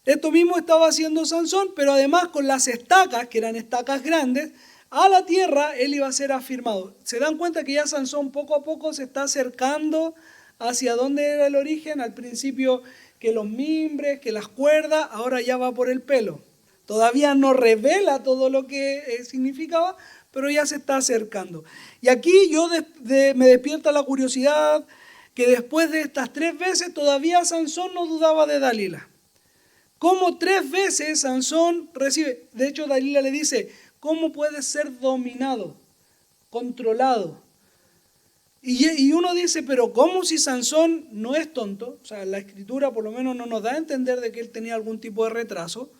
Esto mismo estaba haciendo Sansón, pero además con las estacas, que eran estacas grandes, a la tierra él iba a ser afirmado. Se dan cuenta que ya Sansón poco a poco se está acercando hacia dónde era el origen. Al principio que los mimbres, que las cuerdas, ahora ya va por el pelo. Todavía no revela todo lo que significaba, pero ya se está acercando. Y aquí me despierta la curiosidad que después de estas 3 veces todavía Sansón no dudaba de Dalila. ¿Cómo 3 veces Sansón recibe? De hecho, Dalila le dice, ¿cómo puedes ser dominado, controlado? Y uno dice, pero ¿cómo si Sansón no es tonto? O sea, la Escritura por lo menos no nos da a entender de que él tenía algún tipo de retraso.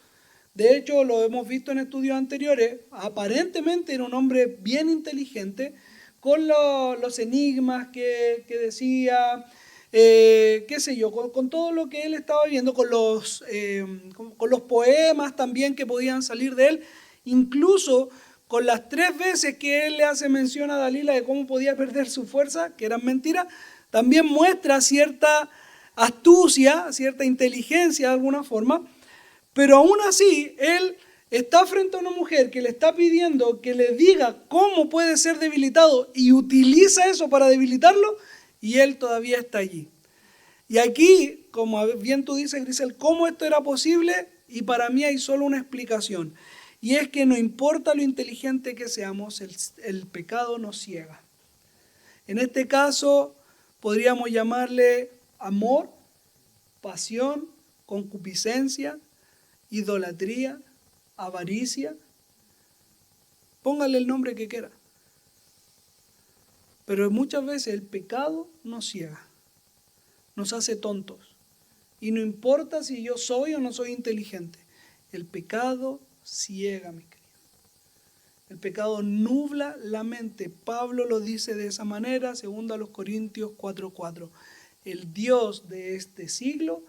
De hecho, lo hemos visto en estudios anteriores, aparentemente era un hombre bien inteligente, con los enigmas que decía, qué sé yo, con todo lo que él estaba viendo, con los poemas también que podían salir de él, incluso con las 3 veces que él le hace mención a Dalila de cómo podía perder su fuerza, que eran mentiras, también muestra cierta astucia, cierta inteligencia de alguna forma, pero aún así él está frente a una mujer que le está pidiendo que le diga cómo puede ser debilitado y utiliza eso para debilitarlo, y él todavía está allí. Y aquí, como bien tú dices, Grisel, ¿cómo esto era posible? Y para mí hay solo una explicación. Y es que no importa lo inteligente que seamos, el pecado nos ciega. En este caso, podríamos llamarle amor, pasión, concupiscencia, idolatría, avaricia. Póngale el nombre que quiera. Pero muchas veces el pecado nos ciega, nos hace tontos. Y no importa si yo soy o no soy inteligente, el pecado ciega, mi querido. El pecado nubla la mente. Pablo lo dice de esa manera, 2 Corintios 4:4. El Dios de este siglo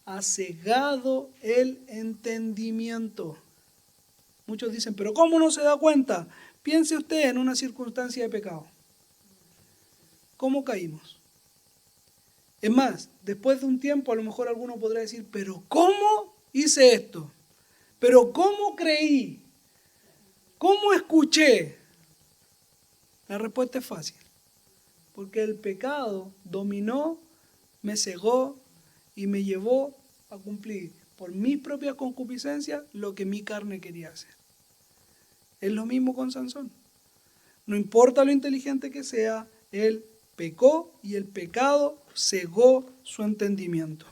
ha cegado el entendimiento. Muchos dicen, pero ¿cómo no se da cuenta? Piense usted en una circunstancia de pecado. ¿Cómo caímos? Es más, después de un tiempo a lo mejor alguno podrá decir, pero ¿cómo hice esto? ¿Pero cómo creí? ¿Cómo escuché? La respuesta es fácil. Porque el pecado dominó, me cegó y me llevó a cumplir por mis propias concupiscencias lo que mi carne quería hacer. Es lo mismo con Sansón. No importa lo inteligente que sea, él pecó y el pecado cegó su entendimiento.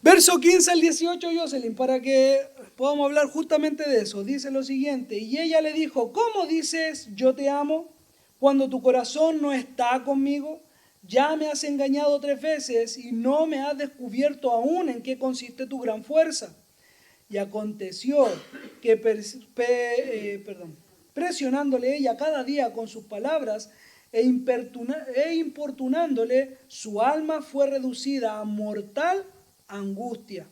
Verso 15 al 18, Jocelyn, para que podamos hablar justamente de eso. Dice lo siguiente, y ella le dijo, ¿cómo dices yo te amo cuando tu corazón no está conmigo? Ya me has engañado 3 veces y no me has descubierto aún en qué consiste tu gran fuerza. Y aconteció que presionándole ella cada día con sus palabras e importunándole, su alma fue reducida a mortal angustia.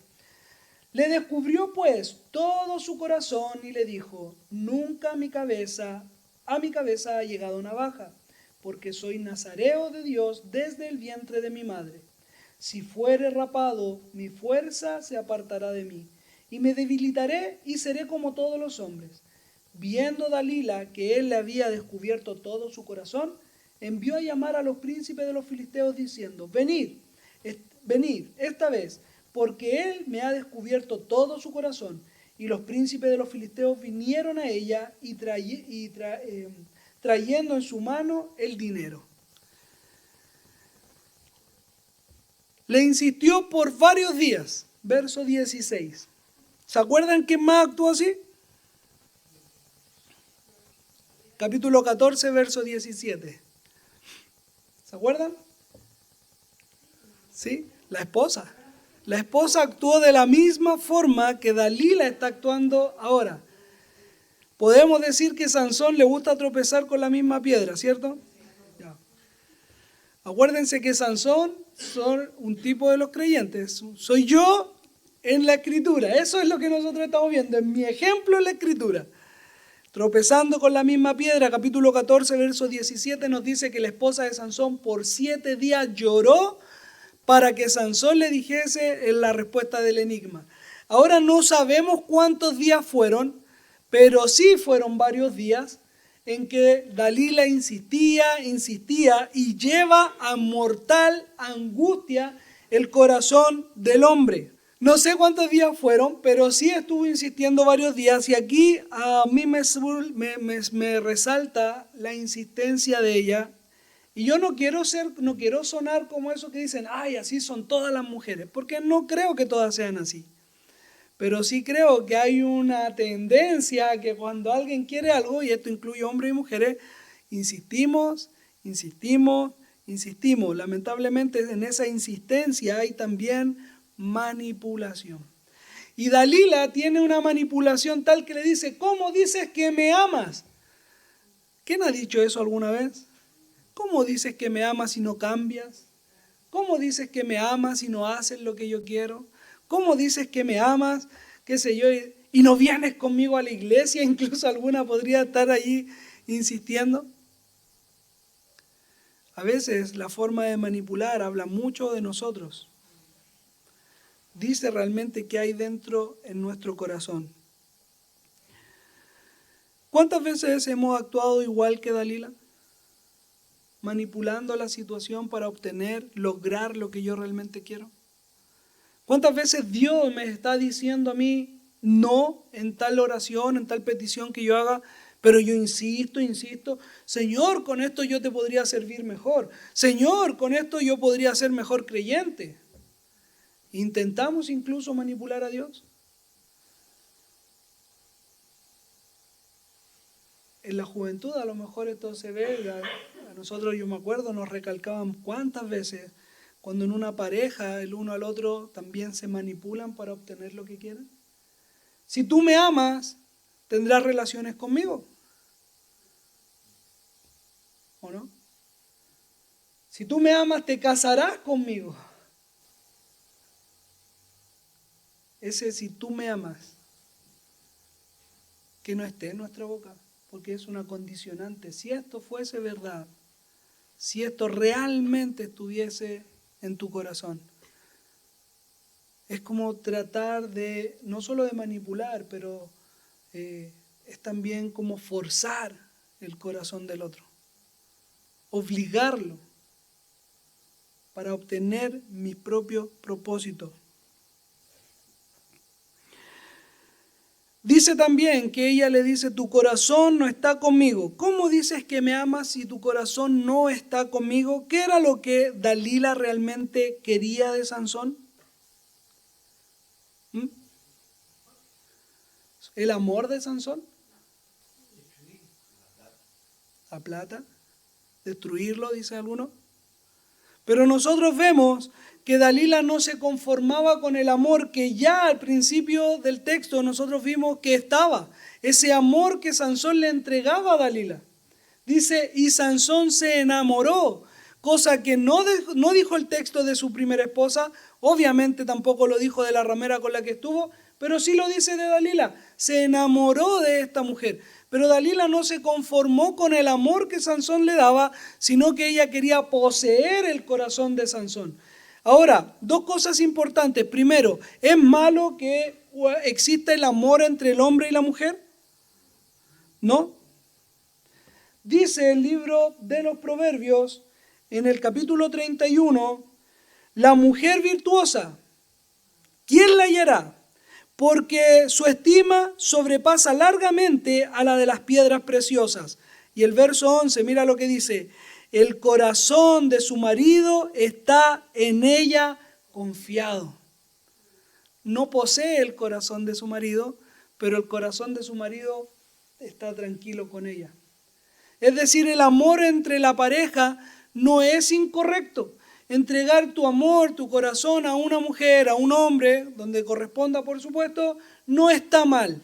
Le descubrió pues todo su corazón y le dijo, nunca a mi cabeza ha llegado navaja, porque soy nazareo de Dios desde el vientre de mi madre. Si fuere rapado, mi fuerza se apartará de mí, y me debilitaré y seré como todos los hombres. Viendo Dalila que él le había descubierto todo su corazón, envió a llamar a los príncipes de los filisteos diciendo, venid esta vez, porque él me ha descubierto todo su corazón. Y los príncipes de los filisteos vinieron a ella y trayendo en su mano el dinero. Le insistió por varios días, verso 16. ¿Se acuerdan quién más actuó así? Capítulo 14, verso 17. ¿Se acuerdan? Sí, la esposa. La esposa actuó de la misma forma que Dalila está actuando ahora. Podemos decir que Sansón le gusta tropezar con la misma piedra, ¿cierto? Ya. Acuérdense que Sansón son un tipo de los creyentes. Soy yo en la escritura. Eso es lo que nosotros estamos viendo. En mi ejemplo en la escritura. Tropezando con la misma piedra, capítulo 14, verso 17 nos dice que la esposa de Sansón por 7 días lloró para que Sansón le dijese la respuesta del enigma. Ahora no sabemos cuántos días fueron, pero sí fueron varios días en que Dalila insistía y lleva a mortal angustia el corazón del hombre. No sé cuántos días fueron, pero sí estuvo insistiendo varios días y aquí a mí me resalta la insistencia de ella. Y yo no quiero sonar como eso que dicen, ay, así son todas las mujeres, porque no creo que todas sean así. Pero sí creo que hay una tendencia a que cuando alguien quiere algo, y esto incluye hombres y mujeres, insistimos. Lamentablemente en esa insistencia hay también manipulación. Y Dalila tiene una manipulación tal que le dice, ¿cómo dices que me amas? ¿Quién ha dicho eso alguna vez? ¿Cómo dices que me amas si no cambias? ¿Cómo dices que me amas si no haces lo que yo quiero? ¿Cómo dices que me amas? ¿Qué sé yo? y no vienes conmigo a la iglesia, incluso alguna podría estar ahí insistiendo. A veces la forma de manipular habla mucho de nosotros. Dice realmente qué hay dentro en nuestro corazón. ¿Cuántas veces hemos actuado igual que Dalila? Manipulando la situación para obtener, lograr lo que yo realmente quiero. ¿Cuántas veces Dios me está diciendo a mí no en tal oración, en tal petición que yo haga? Pero yo insisto, Señor, con esto yo te podría servir mejor. Señor, con esto yo podría ser mejor creyente. ¿Intentamos incluso manipular a Dios? En la juventud a lo mejor esto se ve, a nosotros yo me acuerdo, nos recalcaban cuántas veces cuando en una pareja el uno al otro también se manipulan para obtener lo que quieren. Si tú me amas, tendrás relaciones conmigo. ¿O no? Si tú me amas, te casarás conmigo. Ese si tú me amas, que no esté en nuestra boca, porque es una condicionante. Si esto fuese verdad, si esto realmente estuviese en tu corazón, es como tratar de, no solo de manipular, pero es también como forzar el corazón del otro, obligarlo para obtener mis propios propósitos. Dice también que ella le dice, tu corazón no está conmigo. ¿Cómo dices que me amas si tu corazón no está conmigo? ¿Qué era lo que Dalila realmente quería de Sansón? ¿El amor de Sansón? ¿La plata? ¿Destruirlo, dice alguno? Pero nosotros vemos que Dalila no se conformaba con el amor que ya al principio del texto nosotros vimos que estaba. Ese amor que Sansón le entregaba a Dalila. Dice, y Sansón se enamoró, cosa que no dijo el texto de su primera esposa, obviamente tampoco lo dijo de la ramera con la que estuvo, pero sí lo dice de Dalila. Se enamoró de esta mujer. Pero Dalila no se conformó con el amor que Sansón le daba, sino que ella quería poseer el corazón de Sansón. Ahora, dos cosas importantes. Primero, ¿es malo que exista el amor entre el hombre y la mujer? ¿No? Dice el libro de los Proverbios, en el capítulo 31, la mujer virtuosa, ¿quién la hallará? Porque su estima sobrepasa largamente a la de las piedras preciosas. Y el verso 11, mira lo que dice, el corazón de su marido está en ella confiado. No posee el corazón de su marido, pero el corazón de su marido está tranquilo con ella. Es decir, el amor entre la pareja no es incorrecto. Entregar tu amor, tu corazón a una mujer, a un hombre, donde corresponda por supuesto, no está mal.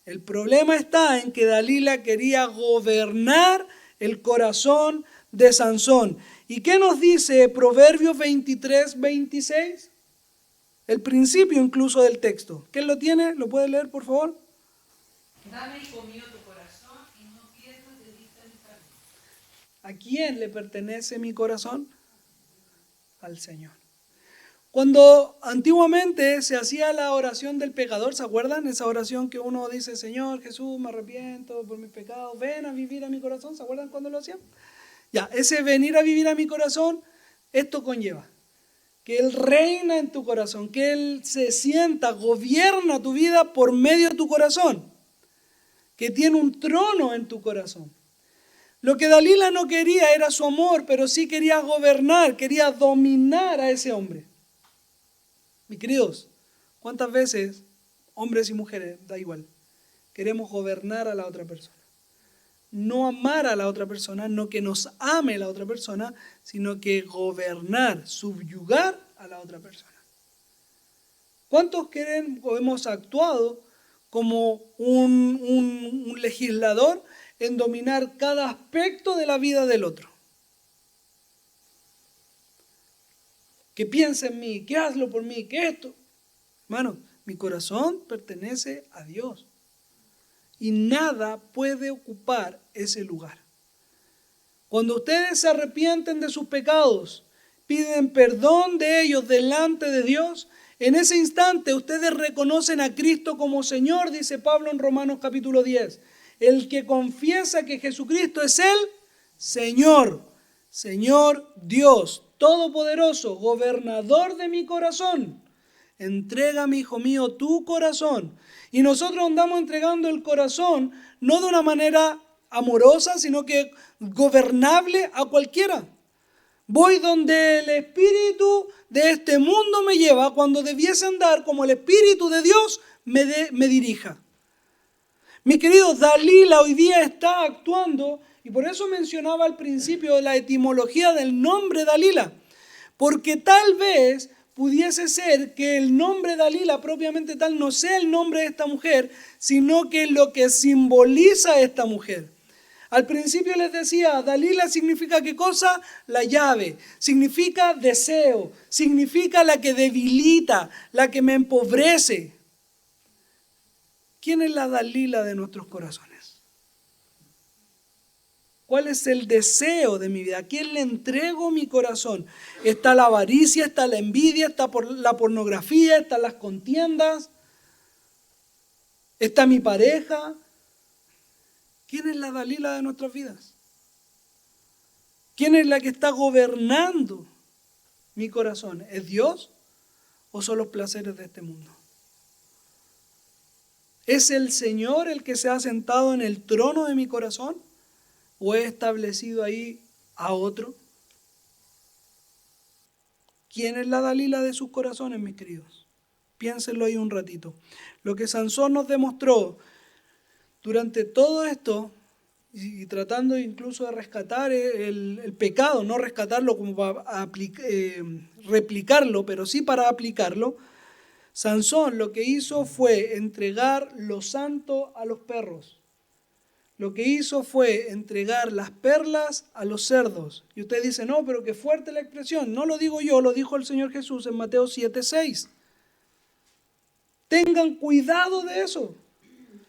El problema está en que Dalila quería gobernar el corazón de Sansón. ¿Y qué nos dice Proverbios 23, 26? El principio incluso del texto. ¿Quién lo tiene? ¿Lo puede leer, por favor? Dame, hijo mío, tu corazón y no pierdas de vista mi camino. ¿A quién le pertenece mi corazón? Al Señor. Cuando antiguamente se hacía la oración del pecador, ¿se acuerdan? Esa oración que uno dice, Señor Jesús, me arrepiento por mis pecados, ven a vivir a mi corazón, ¿se acuerdan cuando lo hacían? Ya, ese venir a vivir a mi corazón, esto conlleva que Él reina en tu corazón, que Él se sienta, gobierna tu vida por medio de tu corazón, que tiene un trono en tu corazón. Lo que Dalila no quería era su amor, pero sí quería gobernar, quería dominar a ese hombre. Mis queridos, ¿cuántas veces, hombres y mujeres, da igual, queremos gobernar a la otra persona? No amar a la otra persona, no que nos ame la otra persona, sino que gobernar, subyugar a la otra persona. ¿Cuántos quieren o hemos actuado como un legislador en dominar cada aspecto de la vida del otro? Que piense en mí, que hazlo por mí, que esto. Hermano, Mi corazón pertenece a Dios. Y nada puede ocupar ese lugar. Cuando ustedes se arrepienten de sus pecados, piden perdón de ellos delante de Dios, en ese instante ustedes reconocen a Cristo como Señor, dice Pablo en Romanos capítulo 10. El que confiesa que Jesucristo es el Señor, Señor Dios Todopoderoso, gobernador de mi corazón. Entrégame, hijo mío, tu corazón. Y nosotros andamos entregando el corazón no de una manera amorosa, sino que gobernable a cualquiera. Voy donde el espíritu de este mundo me lleva, cuando debiese andar como el espíritu de Dios me dirija. Mis queridos, Dalila hoy día está actuando, y por eso mencionaba al principio la etimología del nombre Dalila, porque tal vez pudiese ser que el nombre Dalila propiamente tal no sea el nombre de esta mujer, sino que lo que simboliza a esta mujer. Al principio les decía, Dalila significa ¿qué cosa? La llave, significa deseo, significa la que debilita, la que me empobrece. ¿Quién es la Dalila de nuestros corazones? ¿Cuál es el deseo de mi vida? ¿A quién le entrego mi corazón? ¿Está la avaricia? ¿Está la envidia? ¿Está la pornografía? ¿Están las contiendas? ¿Está mi pareja? ¿Quién es la Dalila de nuestras vidas? ¿Quién es la que está gobernando mi corazón? ¿Es Dios o son los placeres de este mundo? ¿Es el Señor el que se ha sentado en el trono de mi corazón? ¿O he establecido ahí a otro? ¿Quién es la Dalila de sus corazones, mis queridos? Piénsenlo ahí un ratito. Lo que Sansón nos demostró durante todo esto, y tratando incluso de rescatar el pecado, no rescatarlo como para replicarlo, pero sí para aplicarlo, Sansón lo que hizo fue entregar lo santo a los perros. Lo que hizo fue entregar las perlas a los cerdos. Y usted dice, no, pero qué fuerte la expresión. No lo digo yo, lo dijo el Señor Jesús en Mateo 7:6. Tengan cuidado de eso.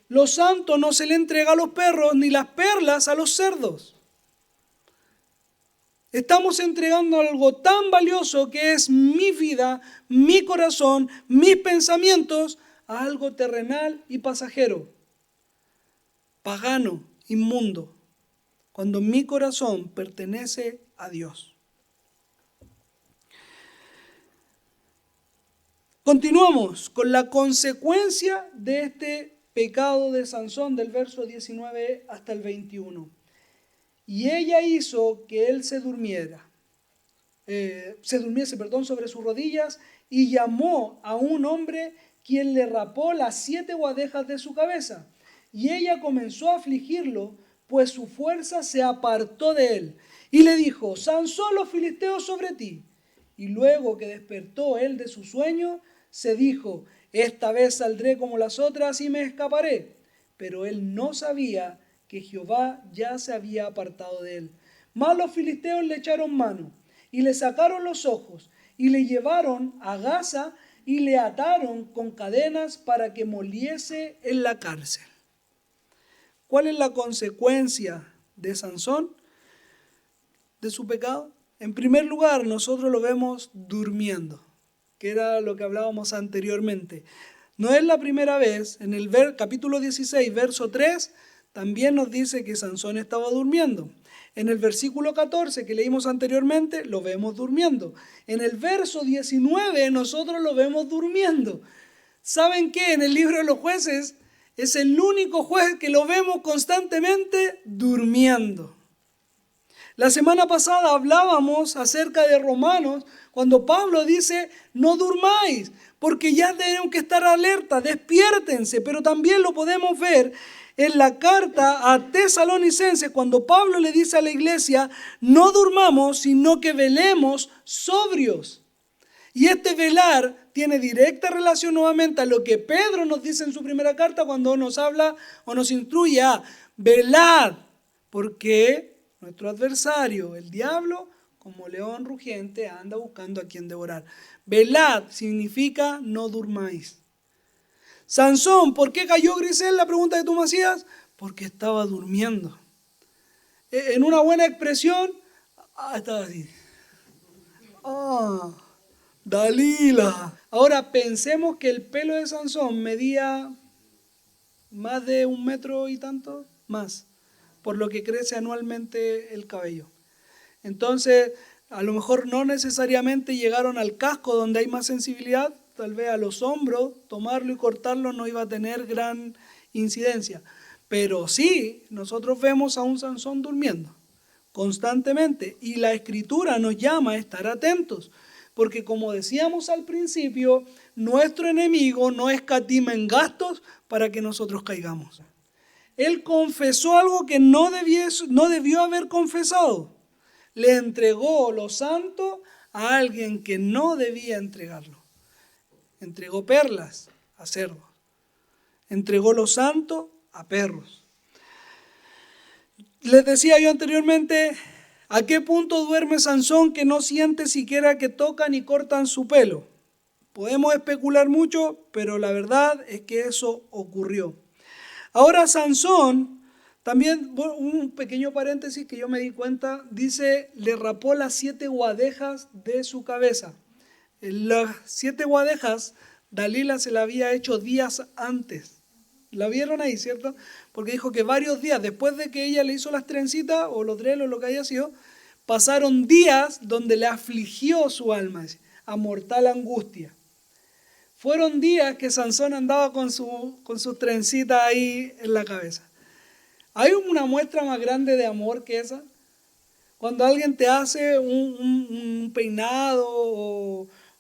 Lo santo no se le entrega a los perros, ni las perlas a los cerdos. Estamos entregando algo tan valioso que es mi vida, mi corazón, mis pensamientos, a algo terrenal y pasajero, pagano, inmundo, cuando mi corazón pertenece a Dios. Continuamos con la consecuencia de este pecado de Sansón del verso 19 hasta el 21. Y ella hizo que él se durmiese sobre sus rodillas y llamó a un hombre quien le rapó las 7 guadejas de su cabeza. Y ella comenzó a afligirlo, pues su fuerza se apartó de él. Y le dijo, Sansón, los filisteos sobre ti. Y luego que despertó él de su sueño, se dijo, esta vez saldré como las otras y me escaparé. Pero él no sabía que Jehová ya se había apartado de él. Mas los filisteos le echaron mano y le sacaron los ojos y le llevaron a Gaza y le ataron con cadenas para que moliese en la cárcel. ¿Cuál es la consecuencia de Sansón, de su pecado? En primer lugar, nosotros lo vemos durmiendo, que era lo que hablábamos anteriormente. No es la primera vez, en el capítulo 16, verso 3, también nos dice que Sansón estaba durmiendo. En el versículo 14 que leímos anteriormente, lo vemos durmiendo. En el verso 19 nosotros lo vemos durmiendo. ¿Saben qué? En el libro de los jueces es el único juez que lo vemos constantemente durmiendo. La semana pasada hablábamos acerca de Romanos, cuando Pablo dice, no durmáis, porque ya tenemos que estar alerta, despiértense, pero también lo podemos ver en la carta a Tesalonicenses, cuando Pablo le dice a la iglesia, no durmamos, sino que velemos sobrios. Y este velar tiene directa relación nuevamente a lo que Pedro nos dice en su primera carta cuando nos habla o nos instruye a velad, porque nuestro adversario, el diablo, como león rugiente, anda buscando a quien devorar. Velad significa no durmáis. Sansón, ¿por qué cayó, Grisel? La pregunta que tú me hacías. Porque estaba durmiendo. En una buena expresión, estaba así. Dalila. Ahora pensemos que el pelo de Sansón medía más de 1 metro y tanto más, por lo que crece anualmente el cabello. Entonces, a lo mejor no necesariamente llegaron al casco donde hay más sensibilidad, tal vez a los hombros, tomarlo y cortarlo no iba a tener gran incidencia. Pero sí, nosotros vemos a un Sansón durmiendo constantemente y la Escritura nos llama a estar atentos, porque como decíamos al principio, nuestro enemigo no escatima en gastos para que nosotros caigamos. Él confesó algo que no debió haber confesado. Le entregó lo santo a alguien que no debía entregarlo. Entregó perlas a cerdos. Entregó lo santo a perros. Les decía yo anteriormente, ¿a qué punto duerme Sansón que no siente siquiera que tocan y cortan su pelo? Podemos especular mucho, pero la verdad es que eso ocurrió. Ahora Sansón, también un pequeño paréntesis que yo me di cuenta, dice, le rapó las 7 guadejas de su cabeza. Las 7 guadejas, Dalila se la había hecho días antes. La vieron ahí, ¿cierto? Porque dijo que varios días después de que ella le hizo las trencitas o los drelos, lo que haya sido, pasaron días donde le afligió su alma a mortal angustia. Fueron días que Sansón andaba con sus trencitas ahí en la cabeza. ¿Hay una muestra más grande de amor que esa? Cuando alguien te hace un peinado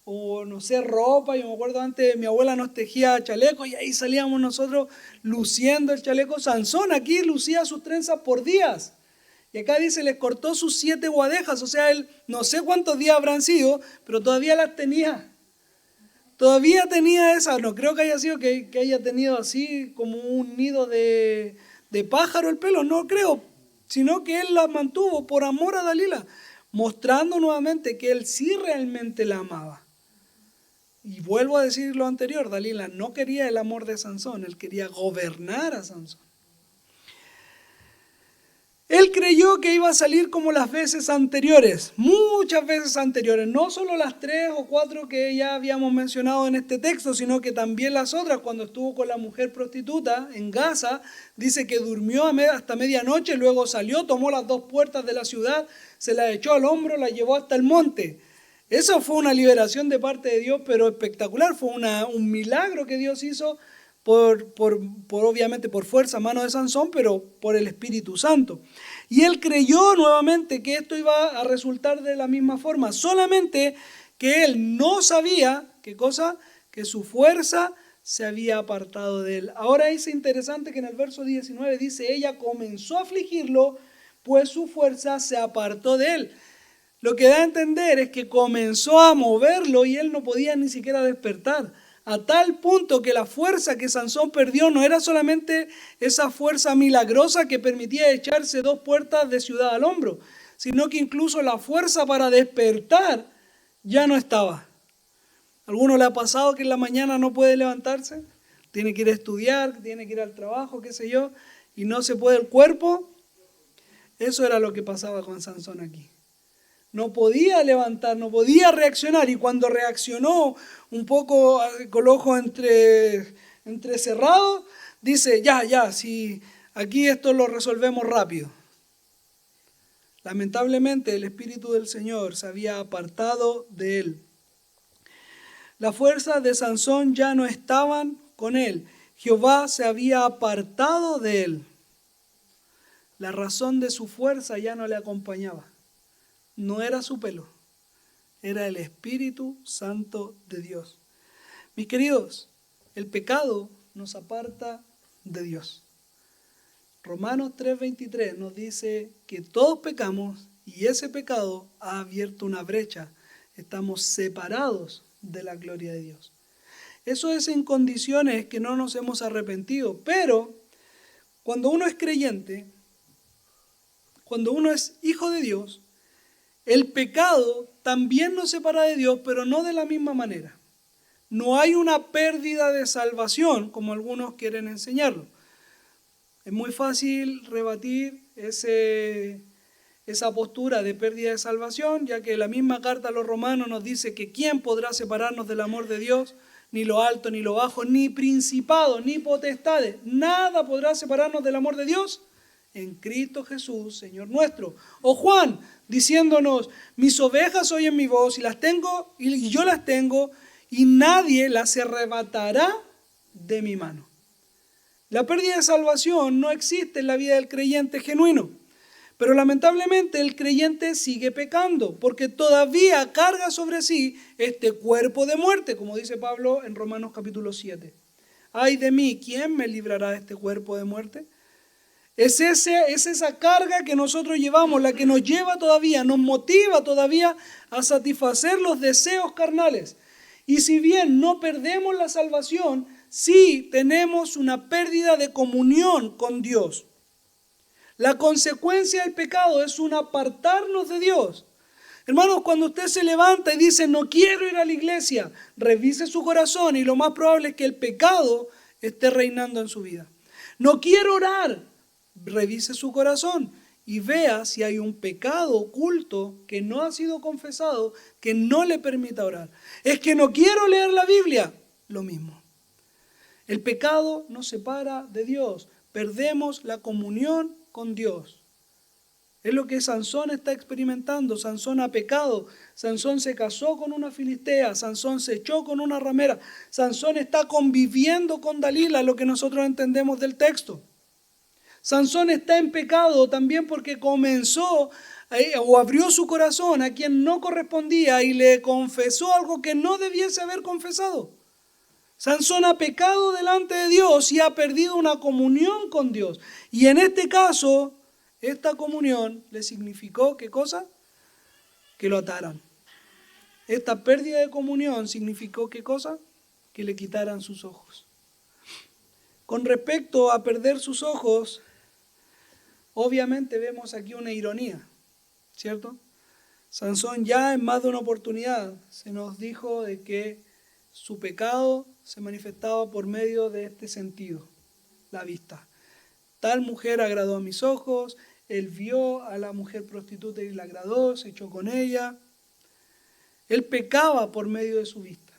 o no sé, ropa. Yo me acuerdo antes mi abuela nos tejía chalecos y ahí salíamos nosotros luciendo el chaleco. Sansón aquí lucía sus trenzas por días. Y acá dice, les cortó sus 7 guadejas. O sea, él no sé cuántos días habrán sido, pero todavía las tenía. Todavía tenía esas. No creo que haya sido que haya tenido así como un nido de pájaro el pelo. No creo. Sino que él las mantuvo por amor a Dalila, mostrando nuevamente que él sí realmente la amaba. Y vuelvo a decir lo anterior, Dalila no quería el amor de Sansón, él quería gobernar a Sansón. Él creyó que iba a salir como las veces anteriores, muchas veces anteriores, no solo las 3 o 4 que ya habíamos mencionado en este texto, sino que también las otras, cuando estuvo con la mujer prostituta en Gaza, dice que durmió hasta medianoche, luego salió, tomó las 2 puertas de la ciudad, se las echó al hombro, las llevó hasta el monte. Eso fue una liberación de parte de Dios, pero espectacular, fue un milagro que Dios hizo obviamente por fuerza, mano de Sansón, pero por el Espíritu Santo. Y él creyó nuevamente que esto iba a resultar de la misma forma, solamente que él no sabía, ¿qué cosa? Que su fuerza se había apartado de él. Ahora es interesante que en el verso 19 dice, ella comenzó a afligirlo, pues su fuerza se apartó de él. Lo que da a entender es que comenzó a moverlo y él no podía ni siquiera despertar. A tal punto que la fuerza que Sansón perdió no era solamente esa fuerza milagrosa que permitía echarse 2 puertas de ciudad al hombro, sino que incluso la fuerza para despertar ya no estaba. ¿A alguno le ha pasado que en la mañana no puede levantarse? Tiene que ir a estudiar, tiene que ir al trabajo, qué sé yo, y no se puede el cuerpo. Eso era lo que pasaba con Sansón aquí. No podía levantar, no podía reaccionar, y cuando reaccionó un poco con los ojos entrecerrados, dice, ya, si aquí esto lo resolvemos rápido. Lamentablemente el Espíritu del Señor se había apartado de él. Las fuerzas de Sansón ya no estaban con él. Jehová se había apartado de él. La razón de su fuerza ya no le acompañaba. No era su pelo, era el Espíritu Santo de Dios. Mis queridos, el pecado nos aparta de Dios. Romanos 3:23 nos dice que todos pecamos y ese pecado ha abierto una brecha. Estamos separados de la gloria de Dios. Eso es en condiciones que no nos hemos arrepentido, pero cuando uno es creyente, cuando uno es hijo de Dios, el pecado también nos separa de Dios, pero no de la misma manera. No hay una pérdida de salvación, como algunos quieren enseñarlo. Es muy fácil rebatir esa postura de pérdida de salvación, ya que la misma carta a los Romanos nos dice que ¿quién podrá separarnos del amor de Dios? Ni lo alto, ni lo bajo, ni principado, ni potestades. Nada podrá separarnos del amor de Dios en Cristo Jesús, Señor nuestro. O Juan, diciéndonos, mis ovejas oyen mi voz y las tengo, y yo las tengo, y nadie las arrebatará de mi mano. La pérdida de salvación no existe en la vida del creyente genuino. Pero lamentablemente el creyente sigue pecando porque todavía carga sobre sí este cuerpo de muerte, como dice Pablo en Romanos capítulo 7. Ay de mí, ¿quién me librará de este cuerpo de muerte? Es esa carga que nosotros llevamos, la que nos lleva todavía, nos motiva todavía a satisfacer los deseos carnales. Y si bien no perdemos la salvación, sí tenemos una pérdida de comunión con Dios. La consecuencia del pecado es un apartarnos de Dios. Hermanos, cuando usted se levanta y dice, no quiero ir a la iglesia, revise su corazón y lo más probable es que el pecado esté reinando en su vida. No quiero orar, revise su corazón y vea si hay un pecado oculto que no ha sido confesado, que no le permita orar. Es que no quiero leer la Biblia, lo mismo. El pecado nos separa de Dios, perdemos la comunión con Dios. Es lo que Sansón está experimentando. Sansón ha pecado. Sansón se casó con una filistea. Sansón se echó con una ramera. Sansón está conviviendo con Dalila, lo que nosotros entendemos del texto. Sansón está en pecado también porque comenzó o abrió su corazón a quien no correspondía y le confesó algo que no debiese haber confesado. Sansón ha pecado delante de Dios y ha perdido una comunión con Dios. Y en este caso, esta comunión le significó, ¿qué cosa? Que lo ataran. Esta pérdida de comunión significó, ¿qué cosa? Que le quitaran sus ojos. Con respecto a perder sus ojos, obviamente vemos aquí una ironía, ¿cierto? Sansón ya en más de una oportunidad se nos dijo de que su pecado se manifestaba por medio de este sentido, la vista. Tal mujer agradó a mis ojos, él vio a la mujer prostituta y la agradó, se echó con ella. Él pecaba por medio de su vista.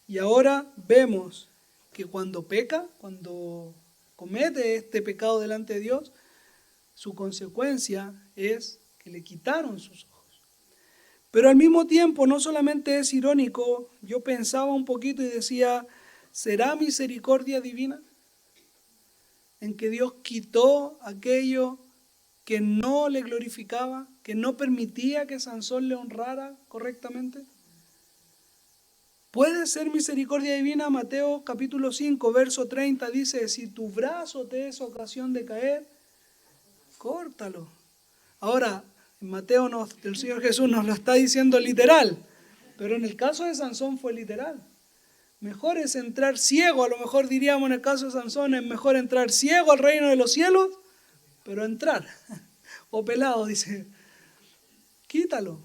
Y ahora vemos que cuando peca, cuando comete este pecado delante de Dios, su consecuencia es que le quitaron sus ojos. Pero al mismo tiempo, no solamente es irónico, yo pensaba un poquito y decía, ¿será misericordia divina? En que Dios quitó aquello que no le glorificaba, que no permitía que Sansón le honrara correctamente. ¿Puede ser misericordia divina? Mateo capítulo 5, verso 30 dice, si tu brazo te es ocasión de caer, córtalo. Ahora, en Mateo el Señor Jesús nos lo está diciendo literal, pero en el caso de Sansón fue literal. Mejor es entrar ciego, a lo mejor diríamos en el caso de Sansón, es mejor entrar ciego al reino de los cielos, pero entrar, o pelado, dice, quítalo.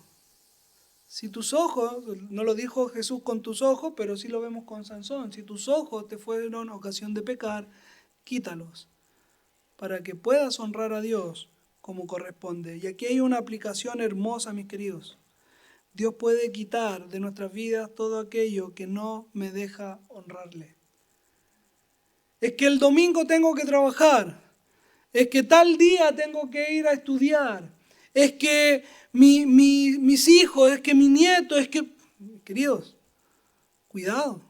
Si tus ojos, no lo dijo Jesús con tus ojos, pero sí lo vemos con Sansón, si tus ojos te fueron ocasión de pecar, quítalos, para que puedas honrar a Dios como corresponde. Y aquí hay una aplicación hermosa, mis queridos. Dios puede quitar de nuestras vidas todo aquello que no me deja honrarle. Es que el domingo tengo que trabajar. Es que tal día tengo que ir a estudiar. Es que mis hijos, es que mi nieto, es que... Queridos, cuidado.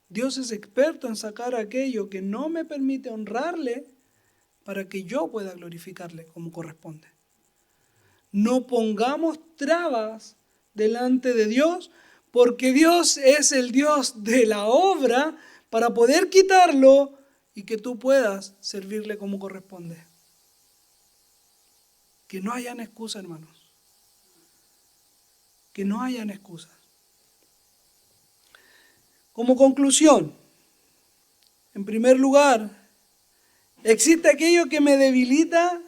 Dios es experto en sacar aquello que no me permite honrarle para que yo pueda glorificarle como corresponde. No pongamos trabas delante de Dios, porque Dios es el Dios de la obra para poder quitarlo y que tú puedas servirle como corresponde. Que no hayan excusas, hermanos. Que no hayan excusas. Como conclusión, en primer lugar, existe aquello que me debilita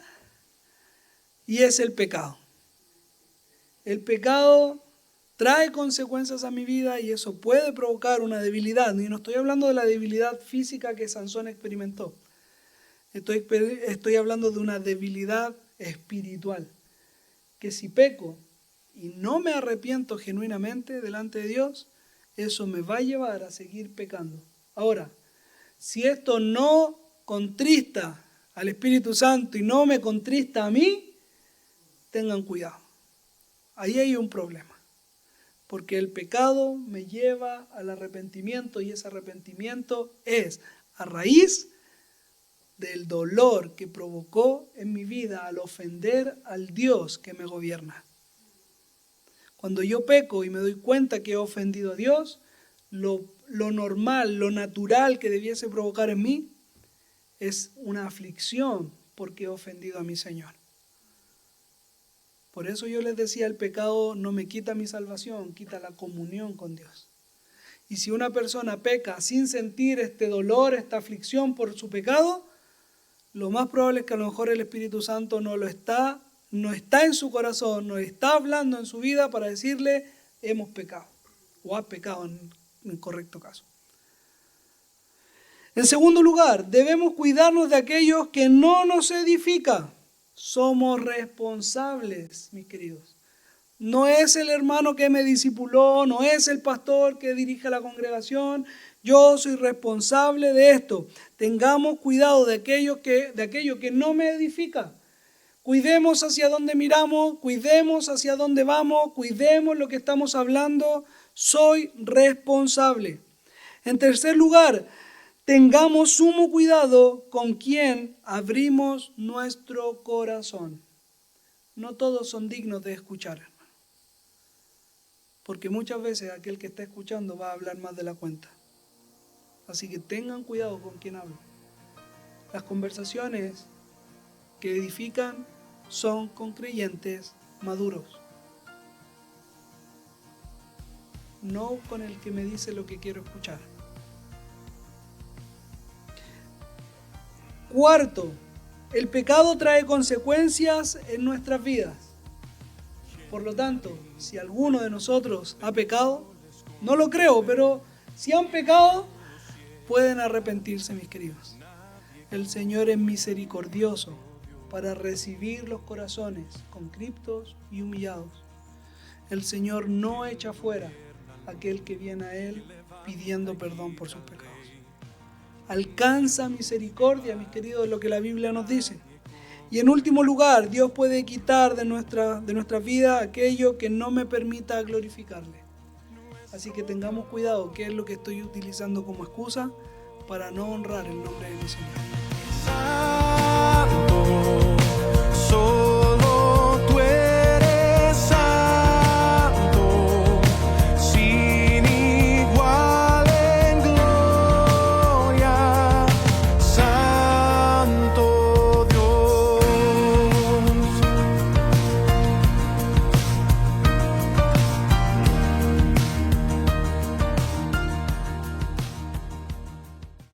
y es el pecado. El pecado trae consecuencias a mi vida y eso puede provocar una debilidad. Y no estoy hablando de la debilidad física que Sansón experimentó. Estoy hablando de una debilidad espiritual. Que si peco y no me arrepiento genuinamente delante de Dios, eso me va a llevar a seguir pecando. Ahora, si esto no contrista al Espíritu Santo y no me contrista a mí, tengan cuidado. Ahí hay un problema. Porque el pecado me lleva al arrepentimiento y ese arrepentimiento es a raíz del dolor que provocó en mi vida al ofender al Dios que me gobierna. Cuando yo peco y me doy cuenta que he ofendido a Dios, lo normal, lo natural que debiese provocar en mí es una aflicción porque he ofendido a mi Señor. Por eso yo les decía, el pecado no me quita mi salvación, quita la comunión con Dios. Y si una persona peca sin sentir este dolor, esta aflicción por su pecado, lo más probable es que a lo mejor el Espíritu Santo no está en su corazón, no está hablando en su vida para decirle, hemos pecado, o has pecado en correcto caso. En segundo lugar, debemos cuidarnos de aquellos que no nos edifican. Somos responsables, mis queridos. No es el hermano que me discipuló, no es el pastor que dirige la congregación. Yo soy responsable de esto. Tengamos cuidado de aquello que no me edifica. Cuidemos hacia dónde miramos, cuidemos hacia dónde vamos, cuidemos lo que estamos hablando. Soy responsable. En tercer lugar, tengamos sumo cuidado con quien abrimos nuestro corazón. No todos son dignos de escuchar, hermano. Porque muchas veces aquel que está escuchando va a hablar más de la cuenta. Así que tengan cuidado con quien hablan. Las conversaciones que edifican son con creyentes maduros. No con el que me dice lo que quiero escuchar. Cuarto, el pecado trae consecuencias en nuestras vidas. Por lo tanto, si alguno de nosotros ha pecado, no lo creo, pero si han pecado, pueden arrepentirse, mis queridos. El Señor es misericordioso para recibir los corazones contritos y humillados. El Señor no echa fuera a aquel que viene a Él pidiendo perdón por sus pecados. Alcanza misericordia, mis queridos, es lo que la Biblia nos dice. Y en último lugar, Dios puede quitar de nuestra vida aquello que no me permita glorificarle. Así que tengamos cuidado qué es lo que estoy utilizando como excusa para no honrar el nombre de mi Señor.